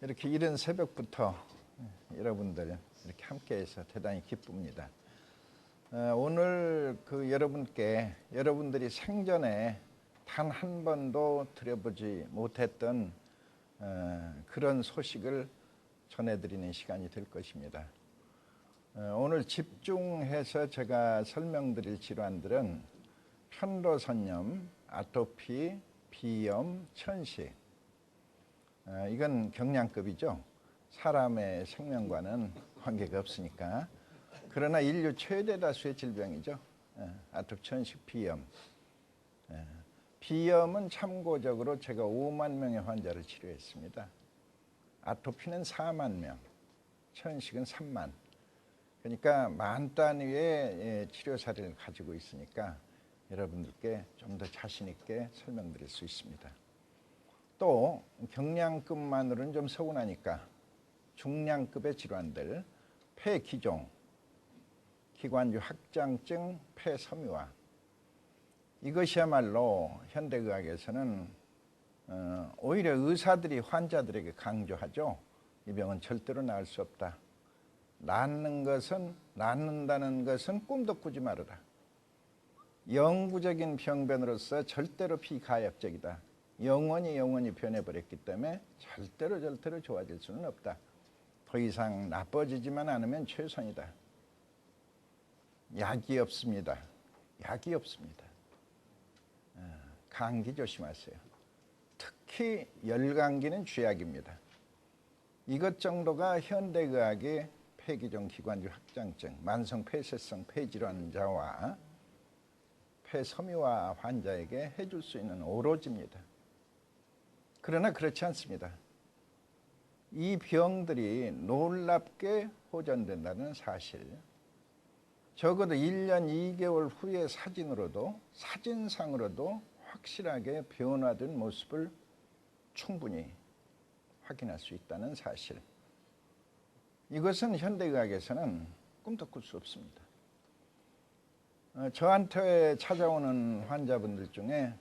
이렇게 이른 새벽부터 여러분들 이렇게 함께해서 대단히 기쁩니다. 오늘 여러분께 여러분들이 생전에 단 한 번도 들어보지 못했던 그런 소식을 전해드리는 시간이 될 것입니다. 오늘 집중해서 제가 설명드릴 질환들은 편도선염, 아토피, 비염, 천식. 이건 경량급이죠. 사람의 생명과는 관계가 없으니까. 그러나 인류 최대 다수의 질병이죠. 아토피, 천식, 비염. 비염은 참고적으로 제가 5만 명의 환자를 치료했습니다. 아토피는 4만 명, 천식은 3만. 그러니까 만 단위의 치료 사례를 가지고 있으니까 여러분들께 좀 더 자신 있게 설명드릴 수 있습니다. 또 경량급만으로는 좀 서운하니까 중량급의 질환들, 폐기종, 기관지 확장증, 폐섬유화. 이것이야말로 현대의학에서는 오히려 의사들이 환자들에게 강조하죠. 이 병은 절대로 나을 수 없다. 낫는다는 것은 꿈도 꾸지 말아라. 영구적인 병변으로서 절대로 비가역적이다. 영원히 변해버렸기 때문에 절대로 좋아질 수는 없다. 더 이상 나빠지지만 않으면 최선이다. 약이 없습니다. 약이 없습니다. 감기 조심하세요. 특히 열감기는 쥐약입니다. 이것 정도가 현대의학의 폐기종 기관지 확장증, 만성 폐쇄성 폐질환자와 폐섬유화 환자에게 해줄 수 있는 오로지입니다. 그러나 그렇지 않습니다. 이 병들이 놀랍게 호전된다는 사실, 적어도 1년 2개월 후의 사진상으로도 확실하게 변화된 모습을 충분히 확인할 수 있다는 사실. 이것은 현대의학에서는 꿈도 꿀 수 없습니다. 저한테 찾아오는 환자분들 중에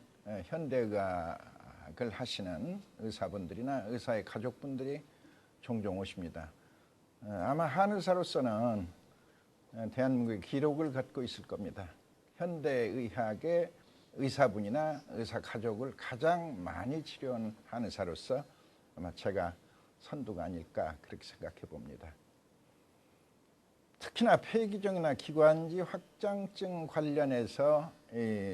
현대의학을 하시는 의사분들이나 의사의 가족분들이 종종 오십니다. 아마 한의사로서는 대한민국의 기록을 갖고 있을 겁니다. 현대의학의 의사분이나 의사 가족을 가장 많이 치료한 한의사로서 아마 제가 선두가 아닐까 그렇게 생각해 봅니다. 특히나 폐기종이나 기관지 확장증 관련해서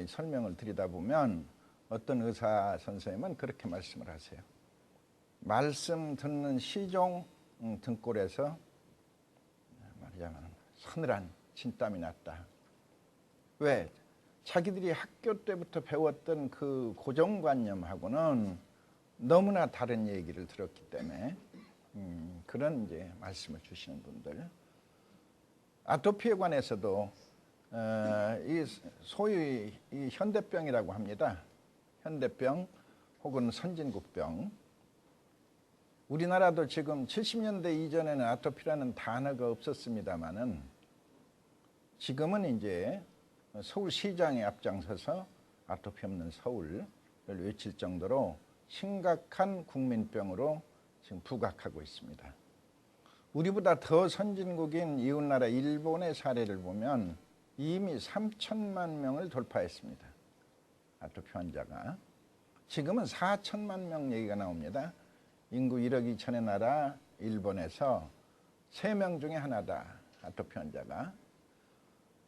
설명을 드리다 보면 어떤 의사 선생님은 그렇게 말씀을 하세요. 말씀 듣는 시종 등골에서 말하자면 서늘한 진땀이 났다. 왜? 자기들이 학교 때부터 배웠던 그 고정관념하고는 너무나 다른 얘기를 들었기 때문에 그런 이제 말씀을 주시는 분들. 아토피에 관해서도 소위 이 현대병이라고 합니다. 현대병 혹은 선진국병. 우리나라도 지금 70년대 이전에는 아토피라는 단어가 없었습니다만은 지금은 이제 서울시장에 앞장서서 아토피 없는 서울을 외칠 정도로 심각한 국민병으로 지금 부각하고 있습니다. 우리보다 더 선진국인 이웃나라 일본의 사례를 보면 이미 3천만 명을 돌파했습니다. 아토피 환자가. 지금은 4천만 명 얘기가 나옵니다. 인구 1억 2천의 나라 일본에서 3명 중에 하나다. 아토피 환자가.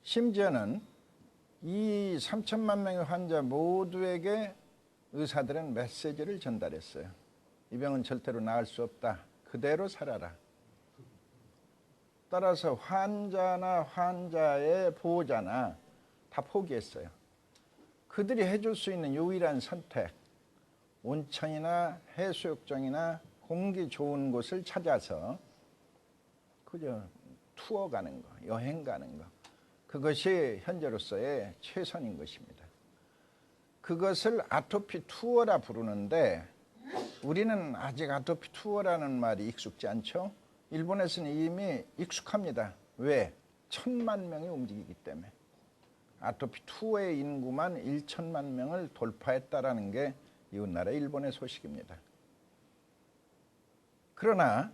심지어는 이 3천만 명의 환자 모두에게 의사들은 메시지를 전달했어요. 이 병은 절대로 나을 수 없다. 그대로 살아라. 따라서 환자나 환자의 보호자나 다 포기했어요. 그들이 해줄 수 있는 유일한 선택, 온천이나 해수욕장이나 공기 좋은 곳을 찾아서 그저 투어 가는 거, 여행 가는 거. 그것이 현재로서의 최선인 것입니다. 그것을 아토피 투어라 부르는데 우리는 아직 아토피 투어라는 말이 익숙지 않죠? 일본에서는 이미 익숙합니다. 왜? 1,000만 명이 움직이기 때문에. 아토피 투어의 인구만 1천만 명을 돌파했다라는 게 이웃나라 일본의 소식입니다. 그러나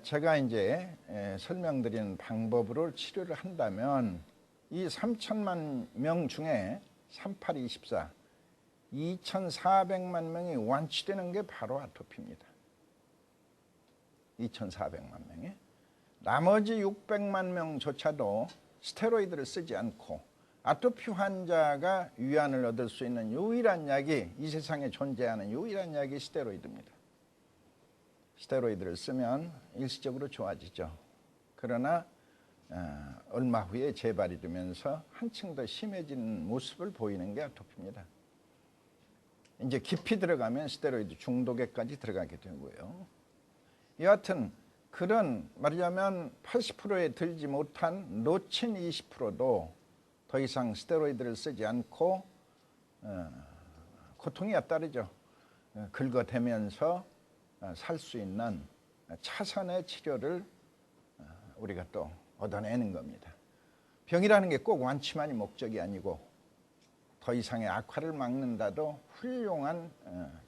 제가 이제 설명드린 방법으로 치료를 한다면 이 3천만 명 중에 3824 2,400만 명이 완치되는 게 바로 아토피입니다. 2,400만 명이. 나머지 600만 명조차도 스테로이드를 쓰지 않고 아토피 환자가 위안을 얻을 수 있는 유일한 약이, 이 세상에 존재하는 유일한 약이 스테로이드입니다. 스테로이드를 쓰면 일시적으로 좋아지죠. 그러나 얼마 후에 재발이 되면서 한층 더 심해진 모습을 보이는 게 아토피입니다. 이제 깊이 들어가면 스테로이드 중독에까지 들어가게 되고요. 여하튼 그런 말하자면 80%에 들지 못한 놓친 20%도 더 이상 스테로이드를 쓰지 않고 고통이 잇따르죠. 긁어대면서 살 수 있는 차선의 치료를 우리가 또 얻어내는 겁니다. 병이라는 게 꼭 완치만이 목적이 아니고 더 이상의 악화를 막는다도 훌륭한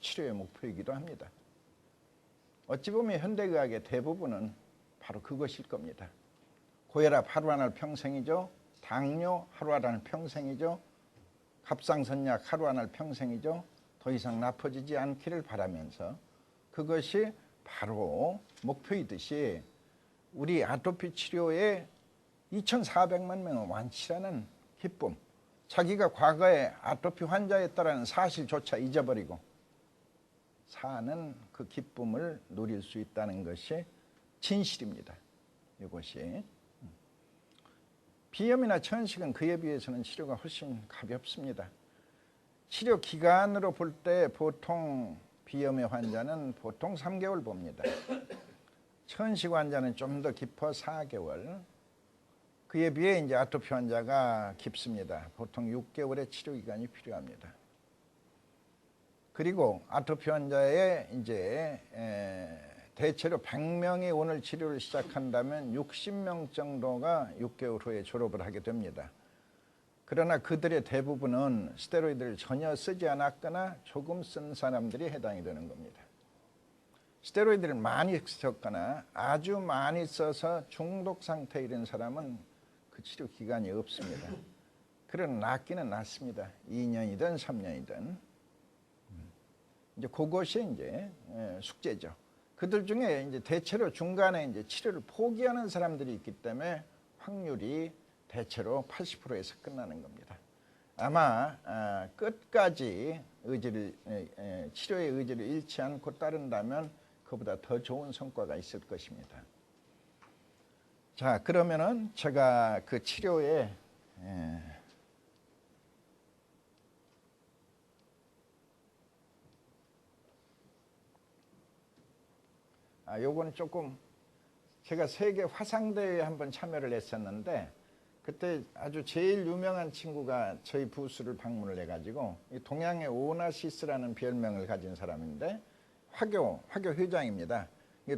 치료의 목표이기도 합니다. 어찌 보면 현대의학의 대부분은 바로 그것일 겁니다. 고혈압 하루 한 알 평생이죠. 당뇨 하루 한 알 평생이죠. 갑상선약 하루 한 알 평생이죠. 더 이상 나빠지지 않기를 바라면서 그것이 바로 목표이듯이 우리 아토피 치료에 2,400만 명을 완치라는 기쁨, 자기가 과거에 아토피 환자였다는 사실조차 잊어버리고 사는 그 기쁨을 누릴 수 있다는 것이 진실입니다. 이것이 비염이나 천식은 그에 비해서는 치료가 훨씬 가볍습니다. 치료 기간으로 볼 때 보통 비염의 환자는 보통 3개월 봅니다. 천식 환자는 좀 더 깊어 4개월. 그에 비해 이제 아토피 환자가 깊습니다. 보통 6개월의 치료 기간이 필요합니다. 그리고 아토피 환자의 이제 대체로 100명이 오늘 치료를 시작한다면 60명 정도가 6개월 후에 졸업을 하게 됩니다. 그러나 그들의 대부분은 스테로이드를 전혀 쓰지 않았거나 조금 쓴 사람들이 해당이 되는 겁니다. 스테로이드를 많이 썼거나 아주 많이 써서 중독 상태에 이른 사람은 그 치료 기간이 없습니다. 그러나 낫기는 낫습니다. 2년이든 3년이든. 이제 그것이 이제 숙제죠. 그들 중에 이제 대체로 중간에 이제 치료를 포기하는 사람들이 있기 때문에 확률이 대체로 80%에서 끝나는 겁니다. 아마 끝까지 치료의 의지를 잃지 않고 따른다면 그보다 더 좋은 성과가 있을 것입니다. 자, 그러면은 제가 그 치료에 요거는 조금 제가 세계 화상대회에 한번 참여를 했었는데 그때 아주 제일 유명한 친구가 저희 부스를 방문을 해가지고 동양의 오나시스라는 별명을 가진 사람인데 화교 회장입니다.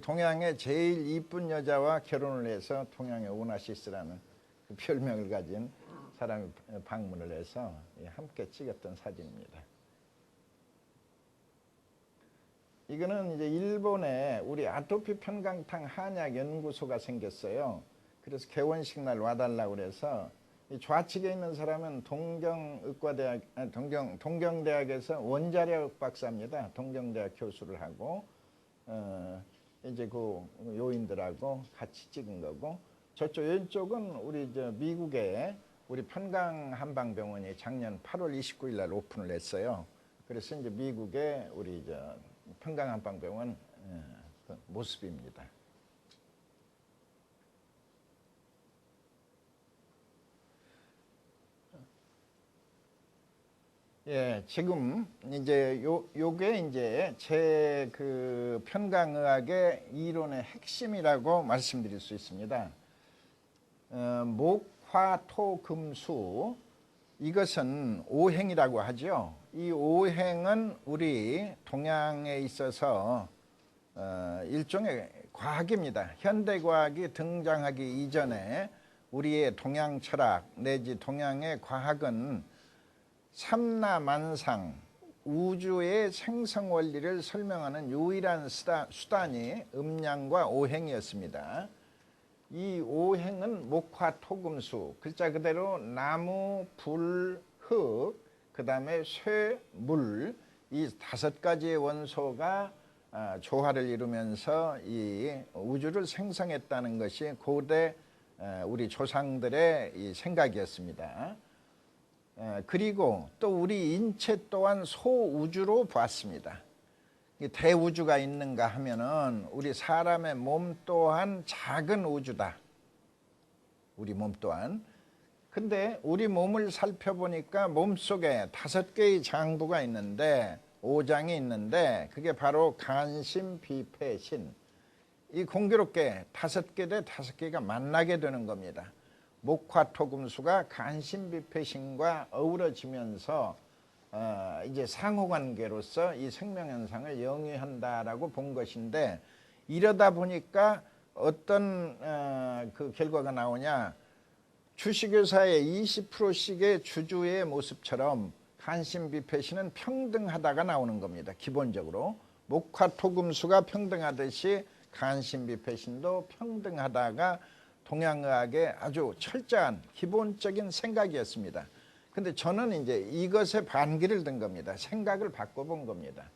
동양의 제일 이쁜 여자와 결혼을 해서 동양의 오나시스라는 그 별명을 가진 사람이 방문을 해서 함께 찍었던 사진입니다. 이거는 이제 일본에 우리 아토피 편강탕 한약 연구소가 생겼어요. 그래서 개원식 날 와달라고 그래서 이 좌측에 있는 사람은 동경대학에서 원자력 박사입니다. 동경대학 교수를 하고 이제 그 요인들하고 같이 찍은 거고 저쪽 왼쪽은 우리 미국의 우리 편강 한방병원이 작년 8월 29일 날 오픈을 했어요. 그래서 이제 미국의 우리 편강 한방병원 그 모습입니다. 예, 지금 이제 요게 이제 제 그 편강의학의 이론의 핵심이라고 말씀드릴 수 있습니다. 목, 화, 토, 금, 수 이것은 오행이라고 하죠. 이 오행은 우리 동양에 있어서 일종의 과학입니다. 현대과학이 등장하기 이전에 우리의 동양 철학 내지 동양의 과학은 삼라만상 우주의 생성 원리를 설명하는 유일한 수단이 음양과 오행이었습니다. 이 오행은 목화 토금수, 글자 그대로 나무, 불, 흙, 그 다음에 쇠, 물, 이 5가지의 원소가 조화를 이루면서 이 우주를 생성했다는 것이 고대 우리 조상들의 이 생각이었습니다. 그리고 또 우리 인체 또한 소우주로 봤습니다. 대우주가 있는가 하면은 우리 사람의 몸 또한 작은 우주다. 우리 몸 또한. 근데 우리 몸을 살펴보니까 몸속에 5개의 장부가 있는데, 오장이 있는데, 그게 바로 간심, 비패, 신. 이 공교롭게 5개 대 5개가 만나게 되는 겁니다. 목화토금수가 간심비패신과 어우러지면서 이제 상호관계로서 이 생명현상을 영위한다라고 본 것인데, 이러다 보니까 어떤 그 결과가 나오냐, 주식회사의 20%씩의 주주의 모습처럼 간심비패신은 평등하다가 나오는 겁니다. 기본적으로 목화토금수가 평등하듯이 간심비패신도 평등하다가 동양의학의 아주 철저한 기본적인 생각이었습니다. 근데 저는 이제 이것에 반기를 든 겁니다. 생각을 바꿔본 겁니다.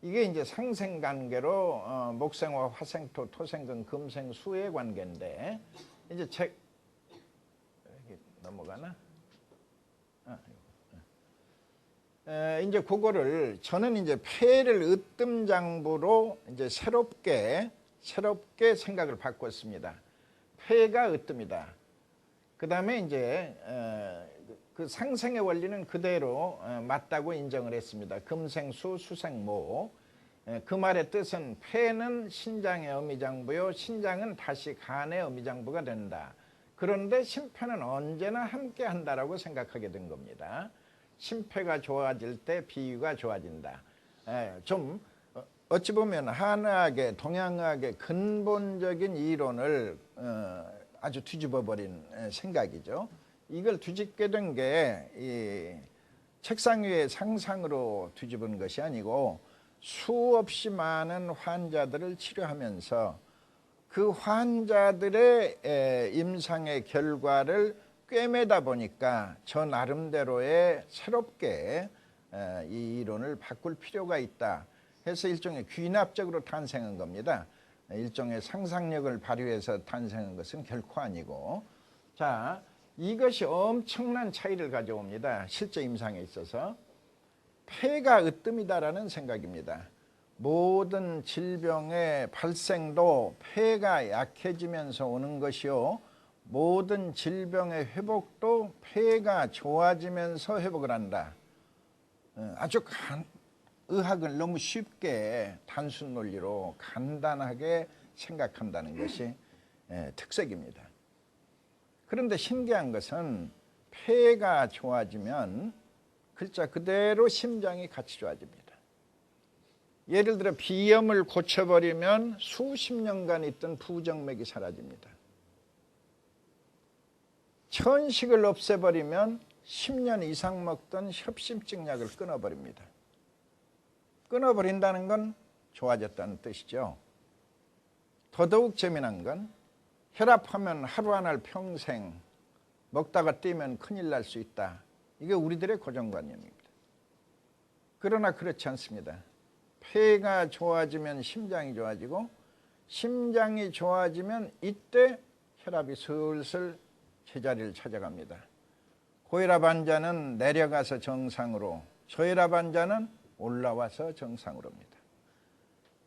이게 이제 상생관계로 목생화, 화생토, 토생금, 금생수의 관계인데, 이제 넘어가나? 이제 그거를 저는 이제 폐를 으뜸장부로 이제 새롭게 생각을 바꿨습니다. 폐가 으뜸이다. 그 다음에 이제 그 상생의 원리는 그대로 맞다고 인정을 했습니다. 금생수, 수생모. 그 말의 뜻은 폐는 신장의 어미장부요, 신장은 다시 간의 어미장부가 된다. 그런데 심폐는 언제나 함께 한다라고 생각하게 된 겁니다. 심폐가 좋아질 때 비위가 좋아진다. 좀 어찌 보면 한의학의, 동양의학의 근본적인 이론을 아주 뒤집어버린 생각이죠. 이걸 뒤집게 된 게 이 책상 위의 상상으로 뒤집은 것이 아니고, 수없이 많은 환자들을 치료하면서 그 환자들의 임상의 결과를 꿰매다 보니까 저 나름대로의 새롭게 이 이론을 바꿀 필요가 있다 해서 일종의 귀납적으로 탄생한 겁니다. 일종의 상상력을 발휘해서 탄생한 것은 결코 아니고, 자, 이것이 엄청난 차이를 가져옵니다. 실제 임상에 있어서. 폐가 으뜸이다라는 생각입니다. 모든 질병의 발생도 폐가 약해지면서 오는 것이요, 모든 질병의 회복도 폐가 좋아지면서 회복을 한다. 아주 의학을 너무 쉽게 단순 논리로 간단하게 생각한다는 것이 특색입니다. 그런데 신기한 것은 폐가 좋아지면 글자 그대로 심장이 같이 좋아집니다. 예를 들어 비염을 고쳐버리면 수십 년간 있던 부정맥이 사라집니다. 천식을 없애버리면 10년 이상 먹던 협심증 약을 끊어버립니다. 끊어버린다는 건 좋아졌다는 뜻이죠. 더더욱 재미난 건 혈압하면 하루 한 알 평생, 먹다가 뛰면 큰일 날 수 있다. 이게 우리들의 고정관념입니다. 그러나 그렇지 않습니다. 폐가 좋아지면 심장이 좋아지고, 심장이 좋아지면 이때 혈압이 슬슬 제자리를 찾아갑니다. 고혈압 환자는 내려가서 정상으로, 저혈압 환자는 올라와서 정상으로입니다.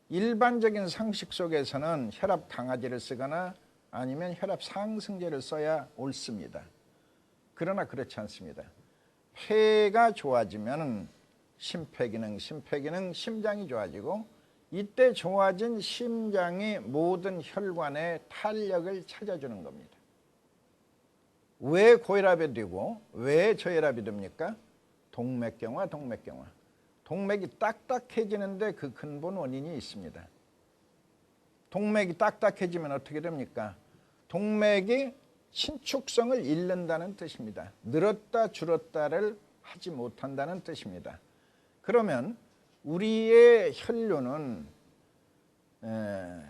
일반적인 상식 속에서는 혈압 강화제를 쓰거나 아니면 혈압 상승제를 써야 옳습니다. 그러나 그렇지 않습니다. 폐가 좋아지면 심폐기능, 심장이 좋아지고, 이때 좋아진 심장이 모든 혈관의 탄력을 찾아주는 겁니다. 왜 고혈압이 되고 왜 저혈압이 됩니까? 동맥경화. 동맥이 딱딱해지는데 그 근본 원인이 있습니다. 동맥이 딱딱해지면 어떻게 됩니까? 동맥이 신축성을 잃는다는 뜻입니다. 늘었다 줄었다를 하지 못한다는 뜻입니다. 그러면 우리의 혈류는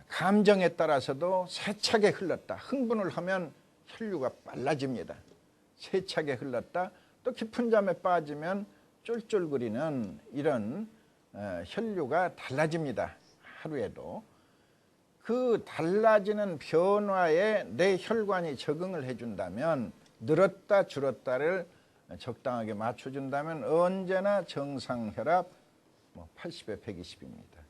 감정에 따라서도 세차게 흘렀다. 흥분을 하면 혈류가 빨라집니다. 세차게 흘렀다. 또 깊은 잠에 빠지면 쫄쫄거리는 이런 혈류가 달라집니다. 하루에도. 그 달라지는 변화에 내 혈관이 적응을 해준다면, 늘었다 줄었다를 적당하게 맞춰준다면 언제나 정상 혈압 80에 120입니다.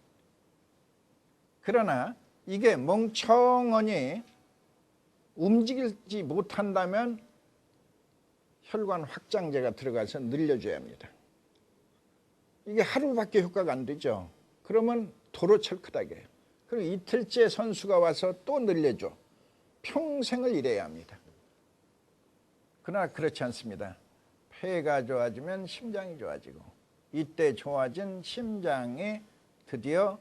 그러나 이게 멍청하니 움직이지 못한다면 혈관 확장제가 들어가서 늘려줘야 합니다. 이게 하루밖에 효과가 안 되죠. 그러면 도로 철크하게 해요. 그리고 이틀째 선수가 와서 또 늘려줘. 평생을 일해야 합니다. 그러나 그렇지 않습니다. 폐가 좋아지면 심장이 좋아지고, 이때 좋아진 심장이 드디어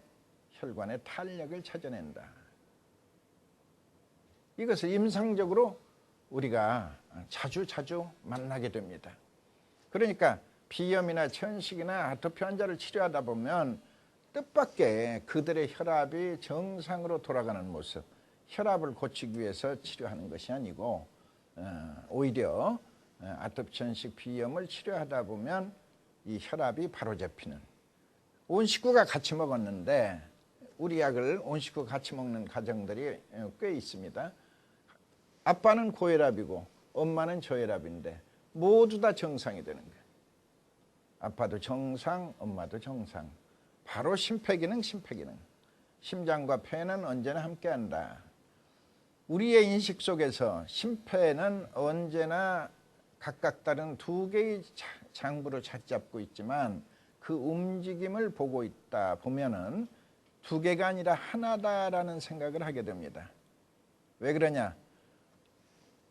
혈관의 탄력을 찾아낸다. 이것을 임상적으로 우리가 자주 만나게 됩니다. 그러니까 비염이나 천식이나 아토피 환자를 치료하다 보면 뜻밖의 그들의 혈압이 정상으로 돌아가는 모습, 혈압을 고치기 위해서 치료하는 것이 아니고 오히려 아토피, 천식, 비염을 치료하다 보면 이 혈압이 바로잡히는, 온 식구가 같이 먹었는데, 우리 약을 온 식구 같이 먹는 가정들이 꽤 있습니다. 아빠는 고혈압이고 엄마는 저혈압인데 모두 다 정상이 되는 거예요. 아빠도 정상, 엄마도 정상. 바로 심폐기능. 심장과 폐는 언제나 함께한다. 우리의 인식 속에서 심폐는 언제나 각각 다른 두 개의 장부를 잡고 있지만 그 움직임을 보고 있다 보면은 두 개가 아니라 하나다라는 생각을 하게 됩니다. 왜 그러냐?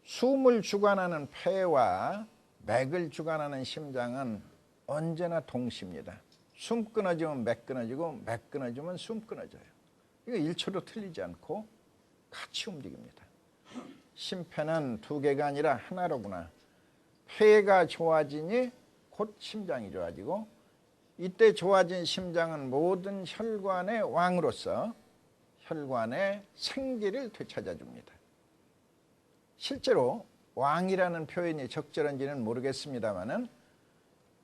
숨을 주관하는 폐와 맥을 주관하는 심장은 언제나 동시입니다. 숨 끊어지면 맥 끊어지고, 맥 끊어지면 숨 끊어져요. 이거 1초도 틀리지 않고 같이 움직입니다. 심폐는 두 개가 아니라 하나로구나. 폐가 좋아지니 곧 심장이 좋아지고, 이때 좋아진 심장은 모든 혈관의 왕으로서 혈관의 생기를 되찾아줍니다. 실제로 왕이라는 표현이 적절한지는 모르겠습니다만은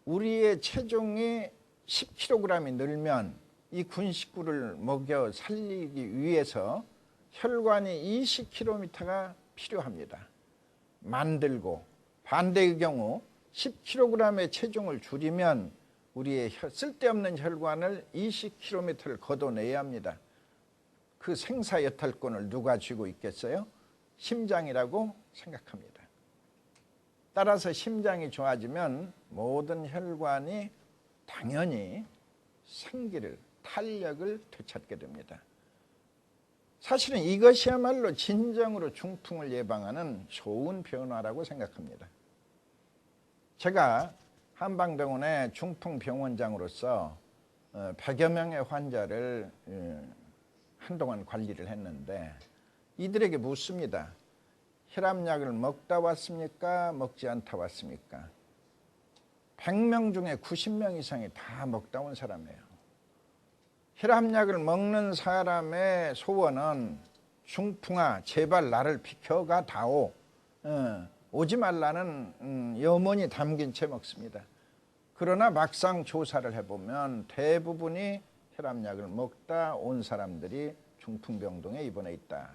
우리의 체중이 10kg이 늘면 이 군식구를 먹여 살리기 위해서 혈관이 20km가 필요합니다. 만들고, 반대의 경우 10kg의 체중을 줄이면 우리의 쓸데없는 혈관을 20km를 걷어내야 합니다. 그 생사여탈권을 누가 쥐고 있겠어요? 심장이라고 생각합니다. 따라서 심장이 좋아지면 모든 혈관이 당연히 생기를, 탄력을 되찾게 됩니다. 사실은 이것이야말로 진정으로 중풍을 예방하는 좋은 변화라고 생각합니다. 제가 한방병원의 중풍병원장으로서 100여 명의 환자를 한동안 관리를 했는데 이들에게 묻습니다. 혈압약을 먹다 왔습니까? 먹지 않다 왔습니까? 100명 중에 90명 이상이 다 먹다 온 사람이에요. 혈압약을 먹는 사람의 소원은 중풍아 제발 나를 비켜가 다오. 오지 말라는 염원이 담긴 채 먹습니다. 그러나 막상 조사를 해보면 대부분이 혈압약을 먹다 온 사람들이 중풍병동에 입원해 있다.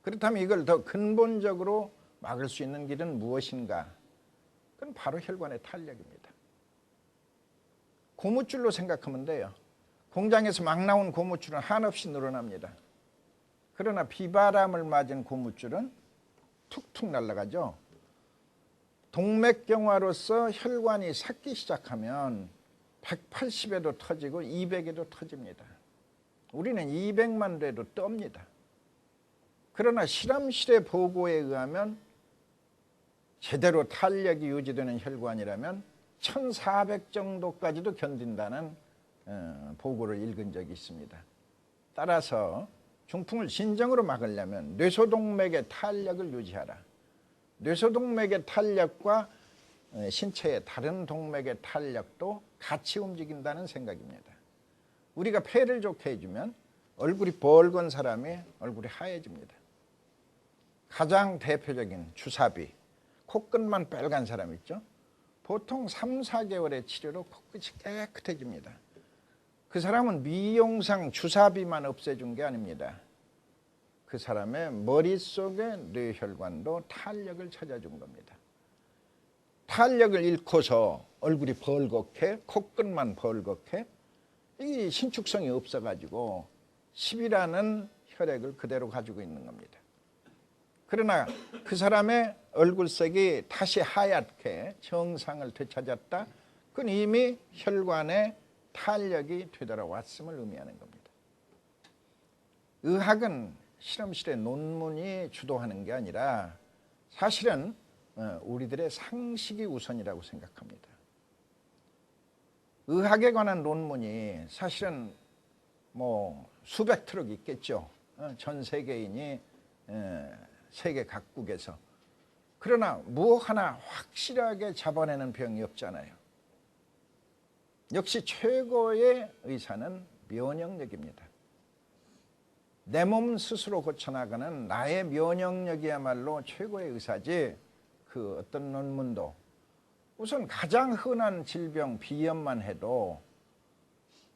그렇다면 이걸 더 근본적으로 막을 수 있는 길은 무엇인가? 그건 바로 혈관의 탄력입니다. 고무줄로 생각하면 돼요. 공장에서 막 나온 고무줄은 한없이 늘어납니다. 그러나 비바람을 맞은 고무줄은 툭툭 날아가죠. 동맥경화로서 혈관이 삭기 시작하면 180에도 터지고 200에도 터집니다. 우리는 200만 대도 떱니다. 그러나 실험실의 보고에 의하면 제대로 탄력이 유지되는 혈관이라면 1400 정도까지도 견딘다는 보고를 읽은 적이 있습니다. 따라서 중풍을 진정으로 막으려면 뇌소동맥의 탄력을 유지하라. 뇌소동맥의 탄력과 신체의 다른 동맥의 탄력도 같이 움직인다는 생각입니다. 우리가 폐를 좋게 해주면 얼굴이 벌건 사람이 얼굴이 하얘집니다. 가장 대표적인 주사비, 코끝만 빨간 사람 있죠? 보통 3, 4개월의 치료로 코끝이 깨끗해집니다. 그 사람은 미용상 주사비만 없애준 게 아닙니다. 그 사람의 머릿속의 뇌혈관도 탄력을 찾아준 겁니다. 탄력을 잃고서 얼굴이 벌겋게 코끝만 벌겋게 이 신축성이 없어가지고 10이라는 혈액을 그대로 가지고 있는 겁니다. 그러나 그 사람의 얼굴색이 다시 하얗게 정상을 되찾았다. 그건 이미 혈관에 탄력이 되돌아왔음을 의미하는 겁니다. 의학은 실험실의 논문이 주도하는 게 아니라 사실은 우리들의 상식이 우선이라고 생각합니다. 의학에 관한 논문이 사실은 뭐 수백 트럭 있겠죠. 전 세계인이 세계 각국에서. 그러나 무엇 하나 확실하게 잡아내는 병이 없잖아요. 역시 최고의 의사는 면역력입니다. 내 몸 스스로 고쳐나가는 나의 면역력이야말로 최고의 의사지 그 어떤 논문도 우선 가장 흔한 질병 비염만 해도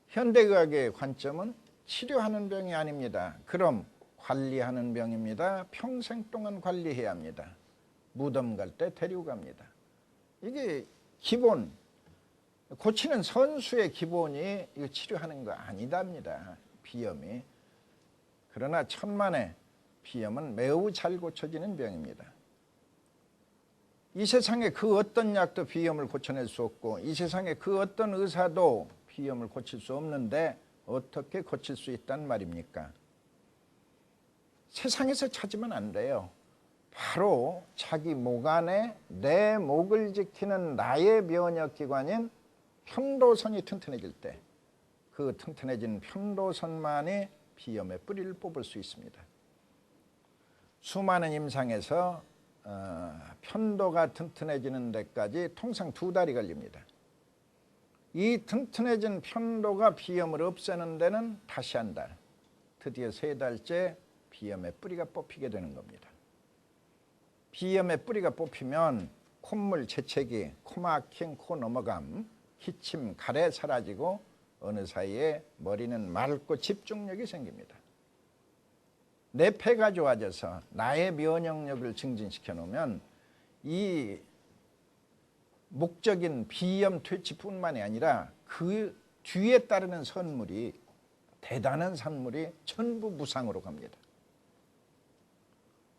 현대의학의 관점은 치료하는 병이 아닙니다. 그럼 관리하는 병입니다. 평생 동안 관리해야 합니다. 무덤 갈 때 데리고 갑니다. 이게 기본, 고치는 선수의 기본이 이거 치료하는 거 아니답니다. 비염이. 그러나 천만에 비염은 매우 잘 고쳐지는 병입니다. 이 세상에 그 어떤 약도 비염을 고쳐낼 수 없고 이 세상에 그 어떤 의사도 비염을 고칠 수 없는데 어떻게 고칠 수 있단 말입니까? 세상에서 찾으면 안 돼요. 바로 자기 목 안에 내 목을 지키는 나의 면역기관인 편도선이 튼튼해질 때 그 튼튼해진 편도선만이 비염의 뿌리를 뽑을 수 있습니다. 수많은 임상에서 편도가 튼튼해지는 데까지 통상 2달이 걸립니다. 이 튼튼해진 편도가 비염을 없애는 데는 다시 1달, 드디어 3달째 비염의 뿌리가 뽑히게 되는 겁니다. 비염의 뿌리가 뽑히면 콧물 재채기, 코막힘, 코 넘어감, 기침, 가래 사라지고 어느 사이에 머리는 맑고 집중력이 생깁니다. 내 폐가 좋아져서 나의 면역력을 증진시켜 놓으면 이 목적인 비염 퇴치뿐만이 아니라 그 뒤에 따르는 선물이 대단한 선물이 전부 무상으로 갑니다.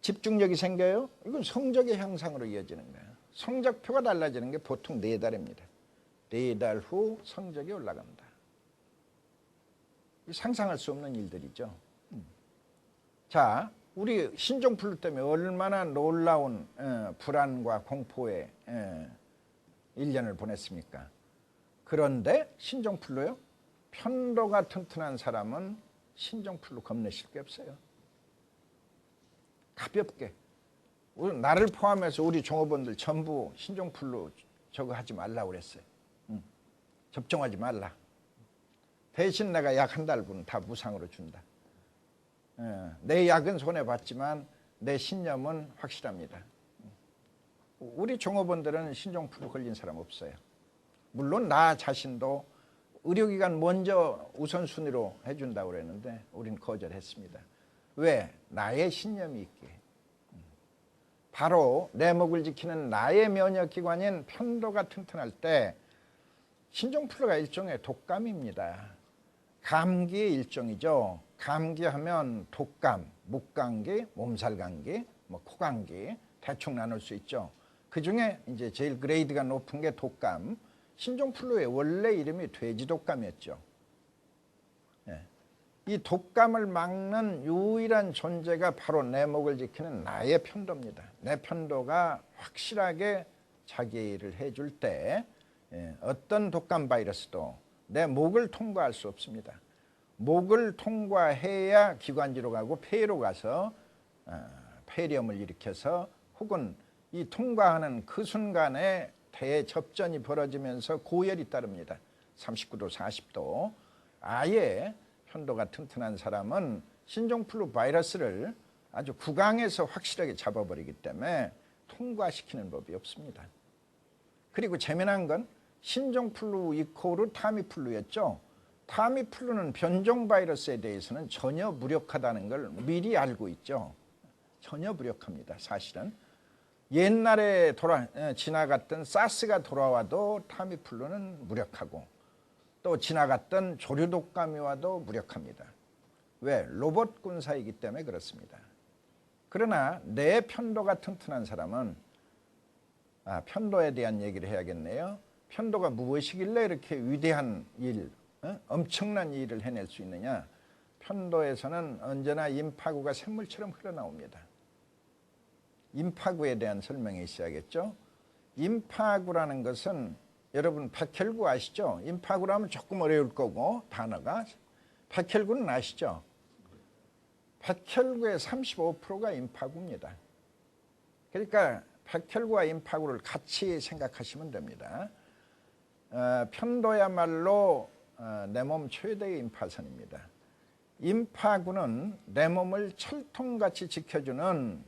집중력이 생겨요? 이건 성적의 향상으로 이어지는 거예요. 성적표가 달라지는 게 보통 4달입니다. 4달 후 성적이 올라간다. 상상할 수 없는 일들이죠. 자, 우리 신종플루 때문에 얼마나 놀라운 불안과 공포의 1년을 보냈습니까? 그런데 신종플루요? 편도가 튼튼한 사람은 신종플루 겁내실 게 없어요. 가볍게. 나를 포함해서 우리 종업원들 전부 신종플루 저거 하지 말라고 그랬어요. 접종하지 말라. 대신 내가 약 1달분 다 무상으로 준다. 내 약은 손해봤지만 내 신념은 확실합니다. 우리 종업원들은 신종플루 걸린 사람 없어요. 물론 나 자신도 의료기관 먼저 우선순위로 해준다고 그랬는데 우린 거절했습니다. 왜? 나의 신념이 있기에. 바로 내 목을 지키는 나의 면역기관인 편도가 튼튼할 때 신종플루가 일종의 독감입니다. 감기의 일종이죠. 감기하면 독감, 목감기, 몸살감기, 코감기 대충 나눌 수 있죠. 그중에 이제 제일 그레이드가 높은 게 독감. 신종플루의 원래 이름이 돼지독감이었죠. 이 독감을 막는 유일한 존재가 바로 내 목을 지키는 나의 편도입니다. 내 편도가 확실하게 자기 일을 해줄 때 어떤 독감 바이러스도 내 목을 통과할 수 없습니다. 목을 통과해야 기관지로 가고 폐로 가서 폐렴을 일으켜서 혹은 이 통과하는 그 순간에 대접전이 벌어지면서 고열이 따릅니다. 39도, 40도. 아예 편도가 튼튼한 사람은 신종플루 바이러스를 아주 구강에서 확실하게 잡아버리기 때문에 통과시키는 법이 없습니다. 그리고 재미난 건 신종플루 이코르 타미플루였죠. 타미플루는 변종 바이러스에 대해서는 전혀 무력하다는 걸 미리 알고 있죠. 전혀 무력합니다. 사실은 옛날에 지나갔던 사스가 돌아와도 타미플루는 무력하고 또 지나갔던 조류독감이 와도 무력합니다. 왜? 로봇 군사이기 때문에 그렇습니다. 그러나 내 편도가 튼튼한 사람은 편도에 대한 얘기를 해야겠네요. 편도가 무엇이길래 이렇게 위대한 일, 엄청난 일을 해낼 수 있느냐. 편도에서는 언제나 임파구가 샘물처럼 흘러나옵니다. 임파구에 대한 설명이 있어야겠죠. 임파구라는 것은 여러분 백혈구 아시죠? 임파구라면 조금 어려울 거고 단어가. 백혈구는 아시죠? 백혈구의 35%가 임파구입니다. 그러니까 백혈구와 임파구를 같이 생각하시면 됩니다. 편도야말로 내 몸 최대의 임파선입니다. 임파구는 내 몸을 철통같이 지켜주는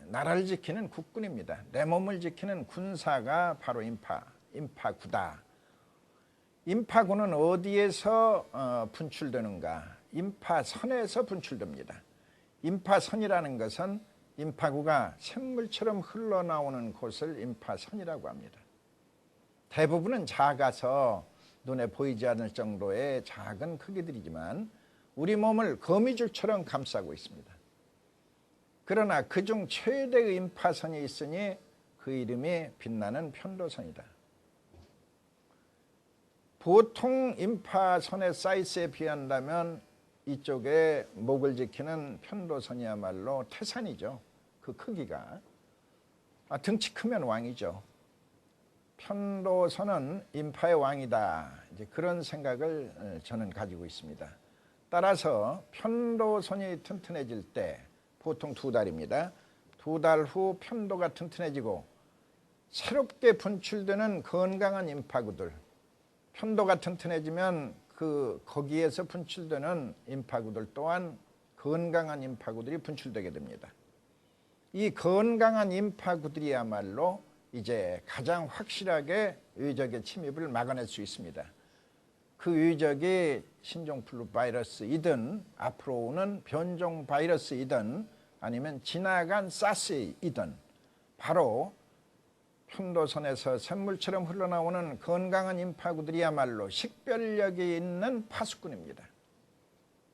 나라를 지키는 국군입니다. 내 몸을 지키는 군사가 바로 임파구다. 임파구는 어디에서 분출되는가? 임파선에서 분출됩니다. 임파선이라는 것은 임파구가 샘물처럼 흘러나오는 곳을 임파선이라고 합니다. 대부분은 작아서 눈에 보이지 않을 정도의 작은 크기들이지만 우리 몸을 거미줄처럼 감싸고 있습니다. 그러나 그중 최대의 임파선이 있으니 그 이름이 빛나는 편도선이다. 보통 임파선의 사이즈에 비한다면 이쪽에 목을 지키는 편도선이야말로 태산이죠. 그 크기가. 등치 크면 왕이죠. 편도선은 임파의 왕이다. 이제 그런 생각을 저는 가지고 있습니다. 따라서 편도선이 튼튼해질 때 보통 2달입니다. 2달 후 편도가 튼튼해지고 새롭게 분출되는 건강한 임파구들, 편도가 튼튼해지면 거기에서 분출되는 임파구들 또한 건강한 임파구들이 분출되게 됩니다. 이 건강한 임파구들이야말로 이제 가장 확실하게 의적의 침입을 막아낼 수 있습니다. 그 의적이 신종플루 바이러스이든 앞으로 오는 변종 바이러스이든 아니면 지나간 사스이든 바로 편도선에서 샘물처럼 흘러나오는 건강한 임파구들이야말로 식별력이 있는 파수꾼입니다.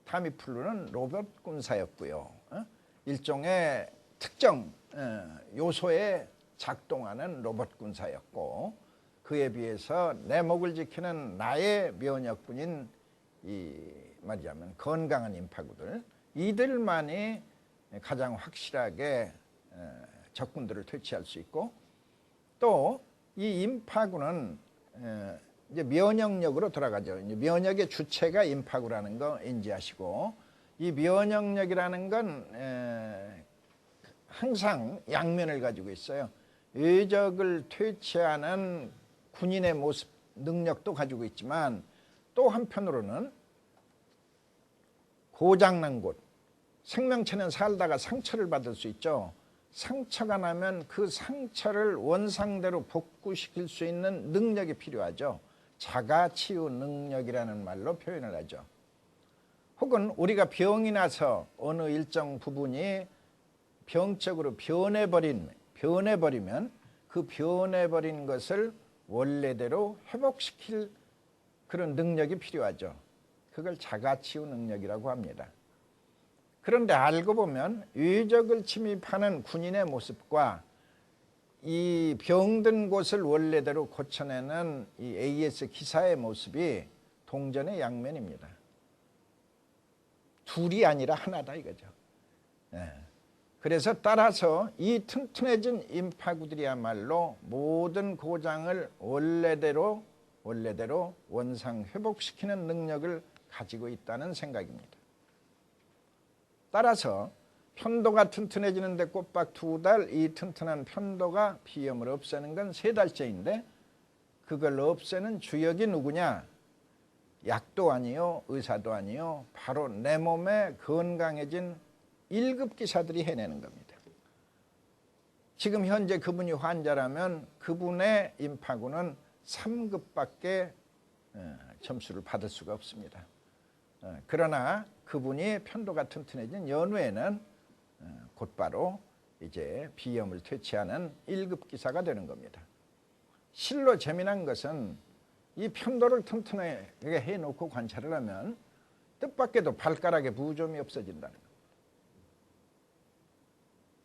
타미플루는 로봇 군사였고요. 일종의 특정 요소에 작동하는 로봇 군사였고 그에 비해서 내 목을 지키는 나의 면역군인 말하자면 건강한 임파구들, 이들만이 가장 확실하게 적군들을 퇴치할 수 있고 또 이 임파구는 이제 면역력으로 돌아가죠. 이제 면역의 주체가 임파구라는 거 인지하시고 이 면역력이라는 건 항상 양면을 가지고 있어요. 의적을 퇴치하는 군인의 모습, 능력도 가지고 있지만 또 한편으로는 고장난 곳, 생명체는 살다가 상처를 받을 수 있죠. 상처가 나면 그 상처를 원상대로 복구시킬 수 있는 능력이 필요하죠. 자가치유 능력이라는 말로 표현을 하죠. 혹은 우리가 병이 나서 어느 일정 부분이 병적으로 변해버리면 그 변해버린 것을 원래대로 회복시킬 그런 능력이 필요하죠. 그걸 자가치유 능력이라고 합니다. 그런데 알고 보면 의적을 침입하는 군인의 모습과 이 병든 곳을 원래대로 고쳐내는 이 AS 기사의 모습이 동전의 양면입니다. 둘이 아니라 하나다 이거죠. 그래서 따라서 이 튼튼해진 임파구들이야말로 모든 고장을 원래대로 원상 회복시키는 능력을 가지고 있다는 생각입니다. 따라서 편도가 튼튼해지는데 꼬박 2달, 이 튼튼한 편도가 비염을 없애는 건 3달째인데 그걸 없애는 주역이 누구냐? 약도 아니요, 의사도 아니요, 바로 내 몸에 건강해진 1급 기사들이 해내는 겁니다. 지금 현재 그분이 환자라면 그분의 임파군은 3급밖에 점수를 받을 수가 없습니다. 그러나 그분이 편도가 튼튼해진 연후에는 곧바로 이제 비염을 퇴치하는 1급 기사가 되는 겁니다. 실로 재미난 것은 이 편도를 튼튼하게 해놓고 관찰을 하면 뜻밖에도 발가락에 부종이 없어진다는 겁니다.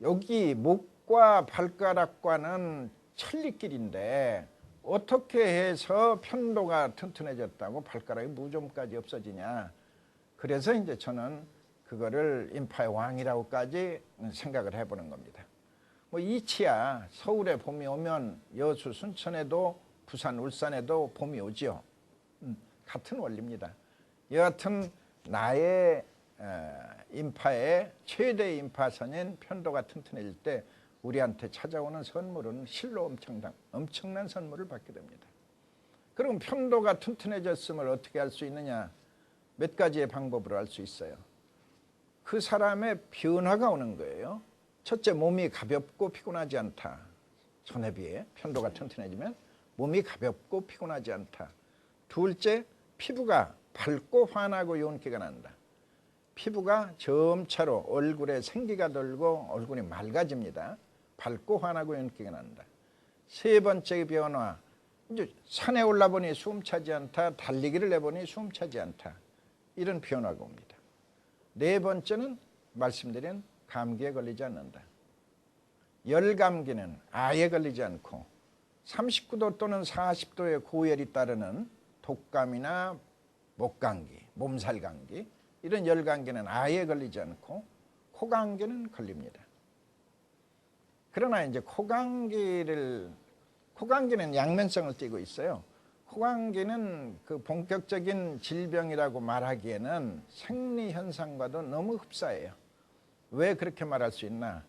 여기 목과 발가락과는 천리길인데 어떻게 해서 편도가 튼튼해졌다고 발가락에 무좀까지 없어지냐. 그래서 이제 저는 그거를 인파의 왕이라고까지 생각을 해보는 겁니다. 뭐 이치야 서울에 봄이 오면 여수 순천에도 부산 울산에도 봄이 오죠. 같은 원리입니다. 여하튼 나의 인파의 최대 인파선인 편도가 튼튼해질 때 우리한테 찾아오는 선물은 실로 엄청난 선물을 받게 됩니다. 그럼 편도가 튼튼해졌음을 어떻게 알 수 있느냐? 몇 가지의 방법으로 알 수 있어요. 그 사람의 변화가 오는 거예요. 첫째, 몸이 가볍고 피곤하지 않다. 전에 비해 편도가 튼튼해지면 몸이 가볍고 피곤하지 않다. 둘째, 피부가 밝고 환하고 윤기가 난다. 피부가 점차로 얼굴에 생기가 돌고 얼굴이 맑아집니다. 밝고 환하고 윤기가 난다. 세 번째 변화, 이제 산에 올라보니 숨차지 않다. 달리기를 해보니 숨차지 않다. 이런 변화가 옵니다. 네 번째는 말씀드린 감기에 걸리지 않는다. 열감기는 아예 걸리지 않고 39도 또는 40도의 고열이 따르는 독감이나 목감기, 몸살감기 이런 열감기는 아예 걸리지 않고 코감기는 걸립니다. 그러나 이제 코감기는 양면성을 띠고 있어요. 코감기는 그 본격적인 질병이라고 말하기에는 생리현상과도 너무 흡사해요. 왜 그렇게 말할 수 있나?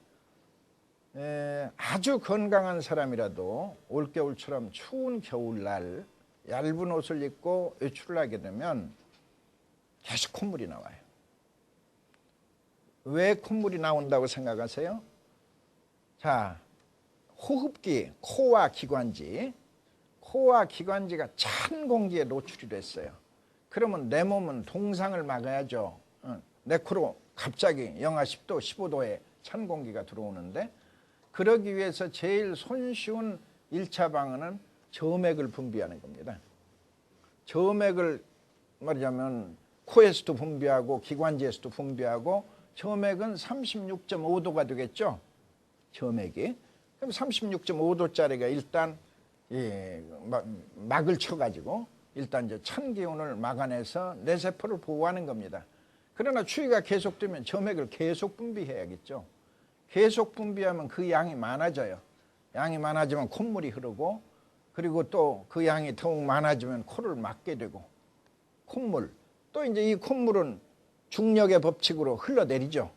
아주 건강한 사람이라도 올겨울처럼 추운 겨울날 얇은 옷을 입고 외출을 하게 되면 계속 콧물이 나와요. 왜 콧물이 나온다고 생각하세요? 자, 호흡기, 코와 기관지가 찬 공기에 노출이 됐어요. 그러면 내 몸은 동상을 막아야죠. 내 코로 갑자기 영하 10도, 15도의 찬 공기가 들어오는데 그러기 위해서 제일 손쉬운 1차 방안은 점액을 분비하는 겁니다. 점액을 말하자면 코에서도 분비하고 기관지에서도 분비하고 점액은 36.5도가 되겠죠. 점액이. 그럼 36.5도짜리가 일단 막을 쳐가지고 일단 이제 찬 기운을 막아내서 내 세포를 보호하는 겁니다. 그러나 추위가 계속되면 점액을 계속 분비해야겠죠. 계속 분비하면 그 양이 많아져요. 양이 많아지면 콧물이 흐르고 그리고 또 그 양이 더욱 많아지면 코를 막게 되고 콧물 또 이제 이 콧물은 중력의 법칙으로 흘러내리죠.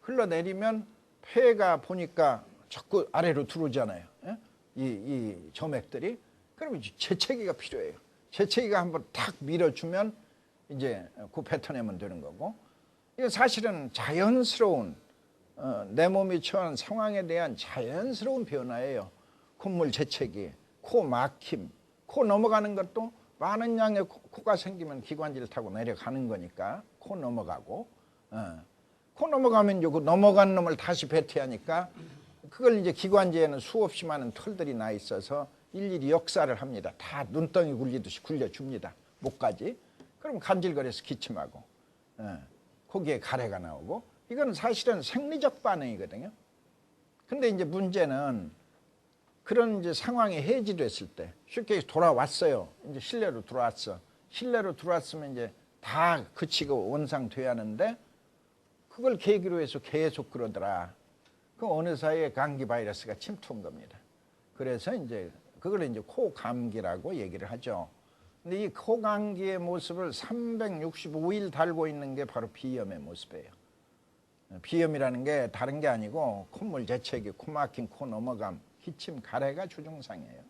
흘러내리면 폐가 보니까 자꾸 아래로 들어오잖아요. 이 점액들이. 그러면 재채기가 필요해요. 재채기가 한번 탁 밀어주면 이제 그 뱉어내면 되는 거고. 이건 사실은 자연스러운 내 몸이 처한 상황에 대한 자연스러운 변화예요. 콧물 재채기, 코 막힘, 코 넘어가는 것도 많은 양의 코가 생기면 기관지를 타고 내려가는 거니까 코 넘어가고 코 넘어가면 이제 그 넘어간 놈을 다시 뱉어야 하니까 그걸 이제 기관지에는 수없이 많은 털들이 나 있어서 일일이 역사를 합니다. 다 눈덩이 굴리듯이 굴려줍니다. 목까지. 그럼 간질거려서 기침하고 거기에 가래가 나오고 이건 사실은 생리적 반응이거든요. 근데 이제 문제는 그런 이제 상황이 해지됐을 때 쉽게 돌아왔어요. 이제 실내로 들어왔어. 실내로 들어왔으면 이제 다 그치고 원상돼야 하는데 그걸 계기로 해서 계속 그러더라. 그 어느 사이에 감기 바이러스가 침투한 겁니다. 그래서 이제 그걸 이제 코감기라고 얘기를 하죠. 근데 이 코감기의 모습을 365일 달고 있는 게 바로 비염의 모습이에요. 비염이라는 게 다른 게 아니고 콧물 재채기, 코 막힘, 코 넘어감, 기침, 가래가 주증상이에요.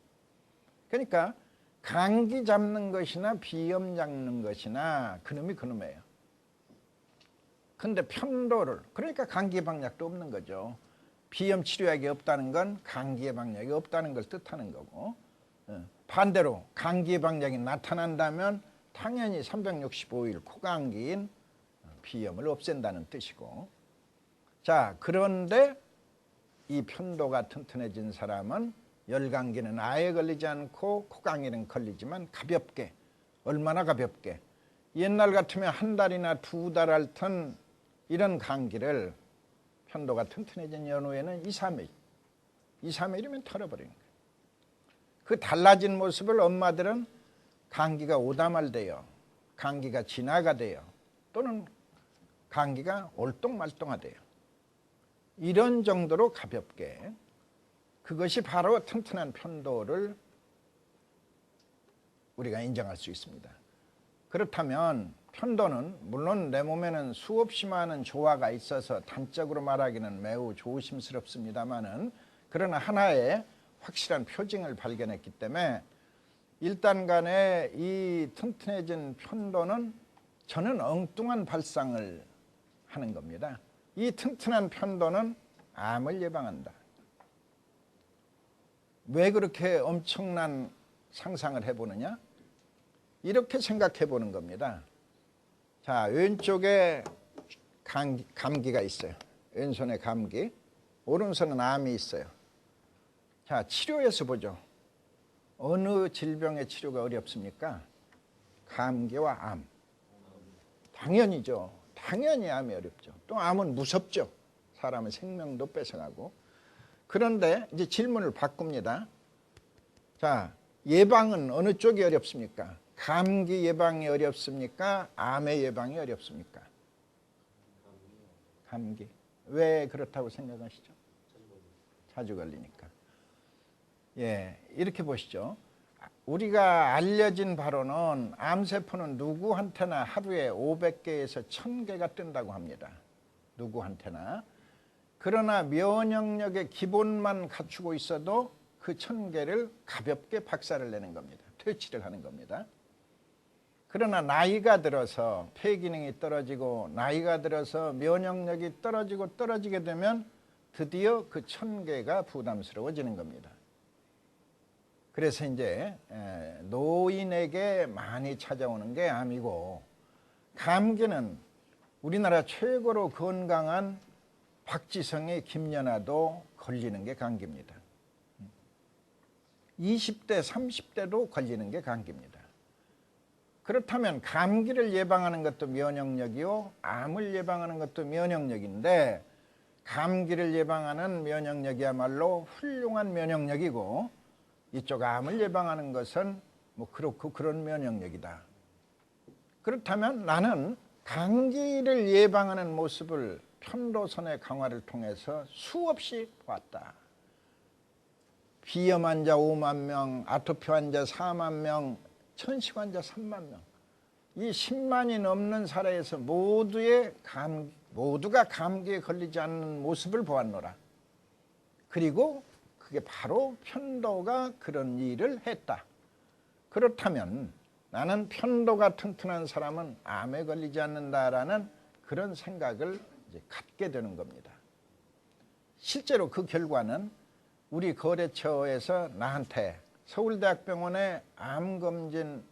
그러니까 감기 잡는 것이나 비염 잡는 것이나 그놈이 그놈이에요. 근데 편도를, 그러니까 감기 예방약도 없는 거죠. 비염 치료약이 없다는 건 감기 예방약이 없다는 걸 뜻하는 거고, 반대로 감기 예방약이 나타난다면 당연히 365일 코감기인 비염을 없앤다는 뜻이고, 자, 그런데 이 편도가 튼튼해진 사람은 열감기는 아예 걸리지 않고 코감기는 걸리지만 가볍게, 얼마나 가볍게, 옛날 같으면 한 달이나 두 달 앓던 이런 감기를 편도가 튼튼해진 연후에는 2, 3일이면 털어버리는 거예요. 그 달라진 모습을 엄마들은 감기가 오다말대요, 감기가 지나가대요, 또는 감기가 올똥말똥하대요. 이런 정도로 가볍게, 그것이 바로 튼튼한 편도를 우리가 인정할 수 있습니다. 그렇다면 편도는 물론 내 몸에는 수없이 많은 조화가 있어서 단적으로 말하기는 매우 조심스럽습니다마는, 그러나 하나의 확실한 표징을 발견했기 때문에 일단 간에 이 튼튼해진 편도는 저는 엉뚱한 발상을 하는 겁니다. 이 튼튼한 편도는 암을 예방한다. 왜 그렇게 엄청난 상상을 해보느냐? 이렇게 생각해 보는 겁니다. 자, 왼쪽에 감기가 있어요. 왼손에 감기, 오른손은 암이 있어요. 자, 치료해서 보죠. 어느 질병의 치료가 어렵습니까? 감기와 암. 당연히죠. 당연히 암이 어렵죠. 또 암은 무섭죠. 사람의 생명도 뺏어가고. 그런데 이제 질문을 바꿉니다. 자, 예방은 어느 쪽이 어렵습니까? 감기 예방이 어렵습니까? 암의 예방이 어렵습니까? 감기. 왜 그렇다고 생각하시죠? 자주 걸리니까. 예, 이렇게 보시죠. 우리가 알려진 바로는 암세포는 누구한테나 하루에 500개에서 1000개가 뜬다고 합니다. 누구한테나. 그러나 면역력의 기본만 갖추고 있어도 그 1000개를 가볍게 박살을 내는 겁니다. 퇴치를 하는 겁니다. 그러나 나이가 들어서 폐 기능이 떨어지고 나이가 들어서 면역력이 떨어지게 되면 드디어 그 1000개가 부담스러워지는 겁니다. 그래서 이제 노인에게 많이 찾아오는 게 암이고, 감기는 우리나라 최고로 건강한 박지성의 김연아도 걸리는 게 감기입니다. 20대, 30대도 걸리는 게 감기입니다. 그렇다면 감기를 예방하는 것도 면역력이요, 암을 예방하는 것도 면역력인데, 감기를 예방하는 면역력이야말로 훌륭한 면역력이고, 이쪽 암을 예방하는 것은 뭐 그렇고 그런 면역력이다. 그렇다면 나는 감기를 예방하는 모습을 편도선의 강화를 통해서 수없이 보았다. 비염 환자 5만 명, 아토피 환자 4만 명, 천식 환자 3만 명. 이 10만이 넘는 사례에서 모두가 감기에 걸리지 않는 모습을 보았노라. 그리고 그게 바로 편도가 그런 일을 했다. 그렇다면 나는 편도가 튼튼한 사람은 암에 걸리지 않는다라는 그런 생각을 이제 갖게 되는 겁니다. 실제로 그 결과는 우리 거래처에서 나한테 서울대학병원에 암검진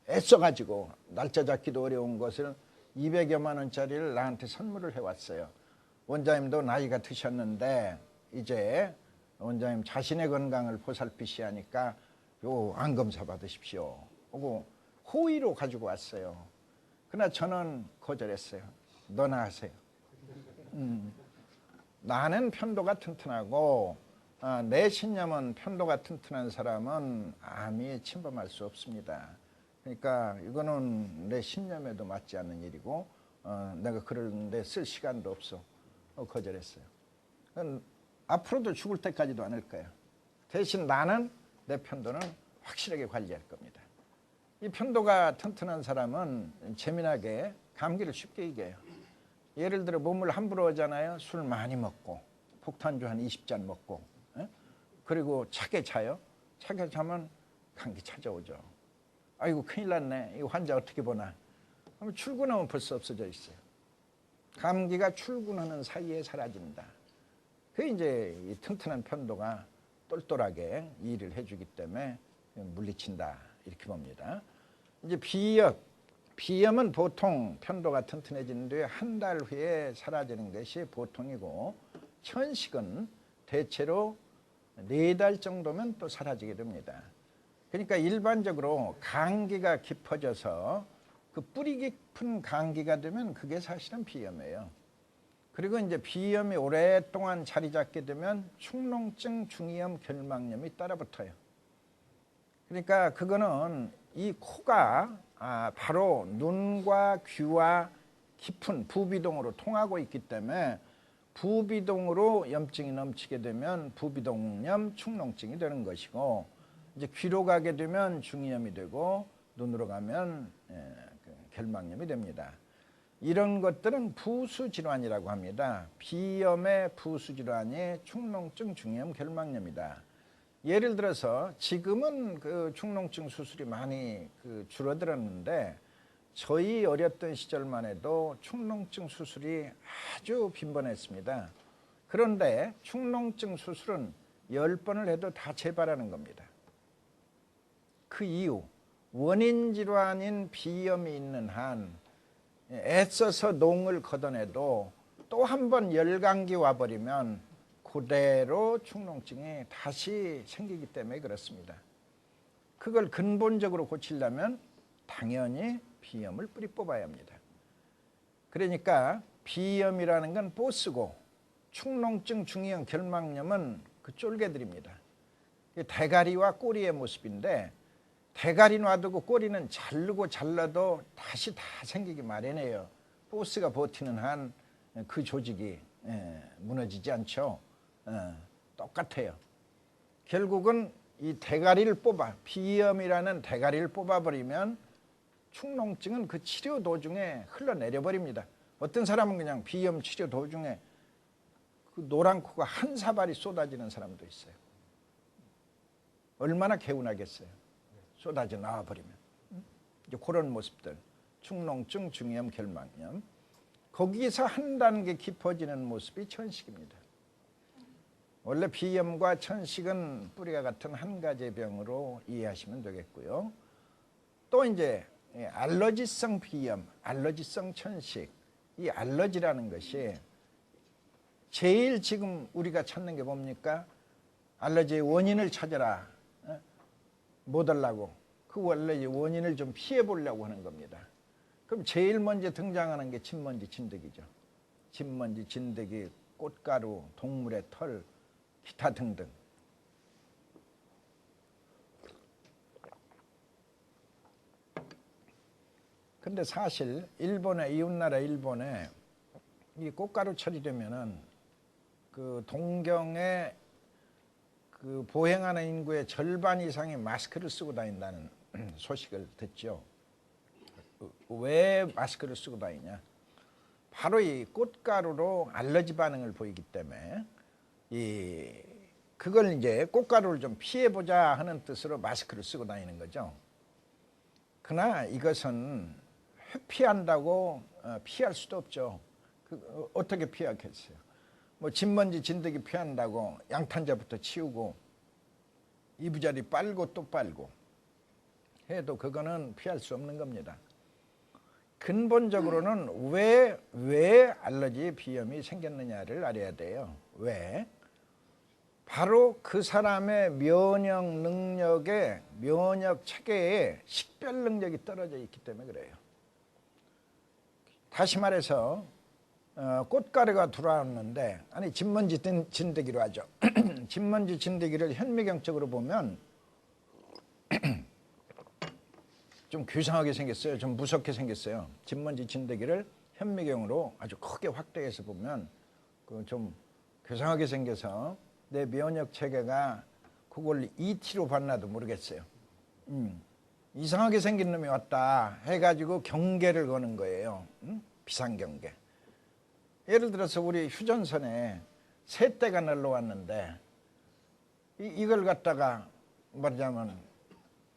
애써가지고 날짜 잡기도 어려운 것을 200여만 원짜리를 나한테 선물을 해왔어요. 원장님도 나이가 드셨는데 이제 원장님 자신의 건강을 보살피셔야 하니까 요 암검사 받으십시오 하고 호의로 가지고 왔어요. 그러나 저는 거절했어요. 너나 하세요. 나는 편도가 튼튼하고 내 신념은 편도가 튼튼한 사람은 암이 침범할 수 없습니다. 그러니까 이거는 내 신념에도 맞지 않는 일이고 내가 그런데 쓸 시간도 없어. 거절했어요. 앞으로도 죽을 때까지도 안 할 거야. 대신 나는 내 편도는 확실하게 관리할 겁니다. 이 편도가 튼튼한 사람은 재미나게 감기를 쉽게 이겨요. 예를 들어 몸을 함부로 하잖아요. 술 많이 먹고 폭탄주 한 20잔 먹고 그리고 차게 자요. 차게 자면 감기 찾아오죠. 아이고 큰일 났네. 이 환자 어떻게 보나. 그럼 출근하면 벌써 없어져 있어요. 감기가 출근하는 사이에 사라진다. 그게 이제 이 튼튼한 편도가 똘똘하게 일을 해주기 때문에 물리친다 이렇게 봅니다. 이제 비염은 보통 편도가 튼튼해지는데 한 달 후에 사라지는 것이 보통이고 천식은 대체로 4달 정도면 또 사라지게 됩니다. 그러니까 일반적으로 감기가 깊어져서 그 뿌리 깊은 감기가 되면 그게 사실은 비염이에요. 그리고 이제 비염이 오랫동안 자리 잡게 되면 축농증, 중이염, 결막염이 따라붙어요. 그러니까 그거는 이 코가 바로 눈과 귀와 깊은 부비동으로 통하고 있기 때문에 부비동으로 염증이 넘치게 되면 부비동염, 축농증이 되는 것이고 이제 귀로 가게 되면 중이염이 되고 눈으로 가면 결막염이 됩니다. 이런 것들은 부수질환이라고 합니다. 비염의 부수질환이 축농증, 중이염, 결막염이다. 예를 들어서 지금은 그 축농증 수술이 많이 줄어들었는데 저희 어렸던 시절만 해도 축농증 수술이 아주 빈번했습니다. 그런데 축농증 수술은 10번을 해도 다 재발하는 겁니다. 그 이유, 원인 질환인 비염이 있는 한 애써서 농을 걷어내도 또 한 번 열감기 와버리면 그대로 축농증이 다시 생기기 때문에 그렇습니다. 그걸 근본적으로 고치려면 당연히 비염을 뿌리 뽑아야 합니다. 그러니까 비염이라는 건 보스고 축농증, 중이염, 결막염은 그 쫄개들입니다. 대가리와 꼬리의 모습인데 대가리 놔두고 꼬리는 자르고 잘라도 다시 다 생기기 마련이에요. 보스가 버티는 한 그 조직이 무너지지 않죠. 똑같아요. 결국은 이 대가리를 뽑아 비염이라는 대가리를 뽑아버리면 축농증은 그 치료 도중에 흘러내려 버립니다. 어떤 사람은 그냥 비염 치료 도중에 그 노란 코가 한 사발이 쏟아지는 사람도 있어요. 얼마나 개운하겠어요. 쏟아져 나와버리면. 이제 그런 모습들, 축농증, 중이염, 결막염, 거기서 한 단계 깊어지는 모습이 천식입니다. 원래 비염과 천식은 뿌리가 같은 한 가지 병으로 이해하시면 되겠고요. 또 이제 알러지성 비염, 알러지성 천식, 이 알러지라는 것이 제일 지금 우리가 찾는 게 뭡니까? 알러지의 원인을 찾아라. 못 하려고. 그 원래 원인을 좀 피해 보려고 하는 겁니다. 그럼 제일 먼저 등장하는 게 진먼지, 진드기죠. 진먼지, 진드기, 꽃가루, 동물의 털, 기타 등등. 근데 사실 일본의 이웃나라 일본에 이 꽃가루 철이 되면은 그 동경에 그 보행하는 인구의 절반 이상이 마스크를 쓰고 다닌다는 소식을 듣죠. 왜 마스크를 쓰고 다니냐? 바로 이 꽃가루로 알러지 반응을 보이기 때문에 그걸 이제 꽃가루를 좀 피해보자 하는 뜻으로 마스크를 쓰고 다니는 거죠. 그러나 이것은 회피한다고 피할 수도 없죠. 어떻게 피하겠어요? 뭐 진먼지, 진드기 피한다고 양탄자부터 치우고 이부자리 빨고 또 빨고 해도 그거는 피할 수 없는 겁니다. 근본적으로는 왜 알러지 비염이 생겼느냐를 알아야 돼요. 왜? 바로 그 사람의 면역 능력에, 면역 체계에 식별 능력이 떨어져 있기 때문에 그래요. 다시 말해서 꽃가루가 들어왔는데, 아니 진먼지 진드기로 하죠. 진먼지 진드기를 현미경적으로 보면 좀 괴상하게 생겼어요. 좀 무섭게 생겼어요. 진먼지 진드기를 현미경으로 아주 크게 확대해서 보면 그 좀 괴상하게 생겨서 내 면역 체계가 그걸 ET로 봤나도 모르겠어요. 이상하게 생긴 놈이 왔다 해가지고 경계를 거는 거예요. 비상경계. 예를 들어서 우리 휴전선에 새떼가 날라왔는데 이걸 갖다가 말하자면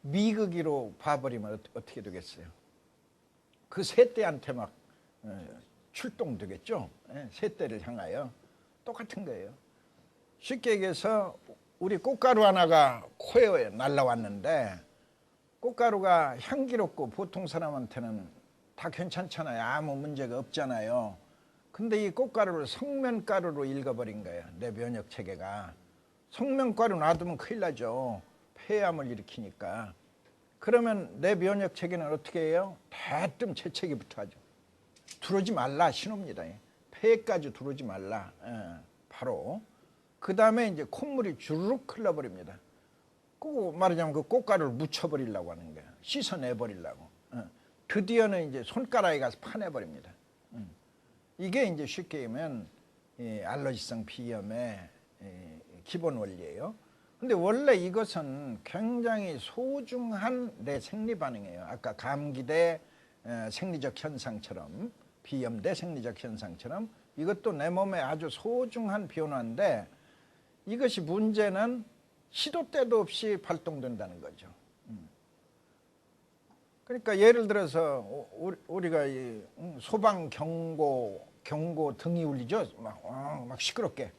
미극이로 봐버리면 어떻게 되겠어요? 그 새떼한테 막 출동되겠죠. 새떼를 향하여. 똑같은 거예요. 쉽게 얘기해서 우리 꽃가루 하나가 코에 날라왔는데 꽃가루가 향기롭고 보통 사람한테는 다 괜찮잖아요. 아무 문제가 없잖아요. 근데 이 꽃가루를 성면가루로 읽어버린 거예요. 내 면역체계가. 성면가루 놔두면 큰일 나죠. 폐암을 일으키니까. 그러면 내 면역체계는 어떻게 해요? 대뜸 재채기부터 하죠. 들어오지 말라 신호입니다. 폐까지 들어오지 말라. 바로. 그 다음에 이제 콧물이 주르륵 흘러버립니다. 꼭 말하자면 그 꽃가루를 묻혀버리려고 하는 거예요. 씻어내버리려고. 드디어는 이제 손가락에 가서 파내버립니다. 이게 이제 쉽게 얘기하면 알러지성 비염의 기본 원리예요. 근데 원래 이것은 굉장히 소중한 내 생리 반응이에요. 아까 감기대 생리적 현상처럼, 비염대 생리적 현상처럼 이것도 내 몸에 아주 소중한 변화인데 이것이 문제는 시도 때도 없이 발동된다는 거죠. 그러니까 예를 들어서 우리가 소방 경고 등이 울리죠. 막 시끄럽게.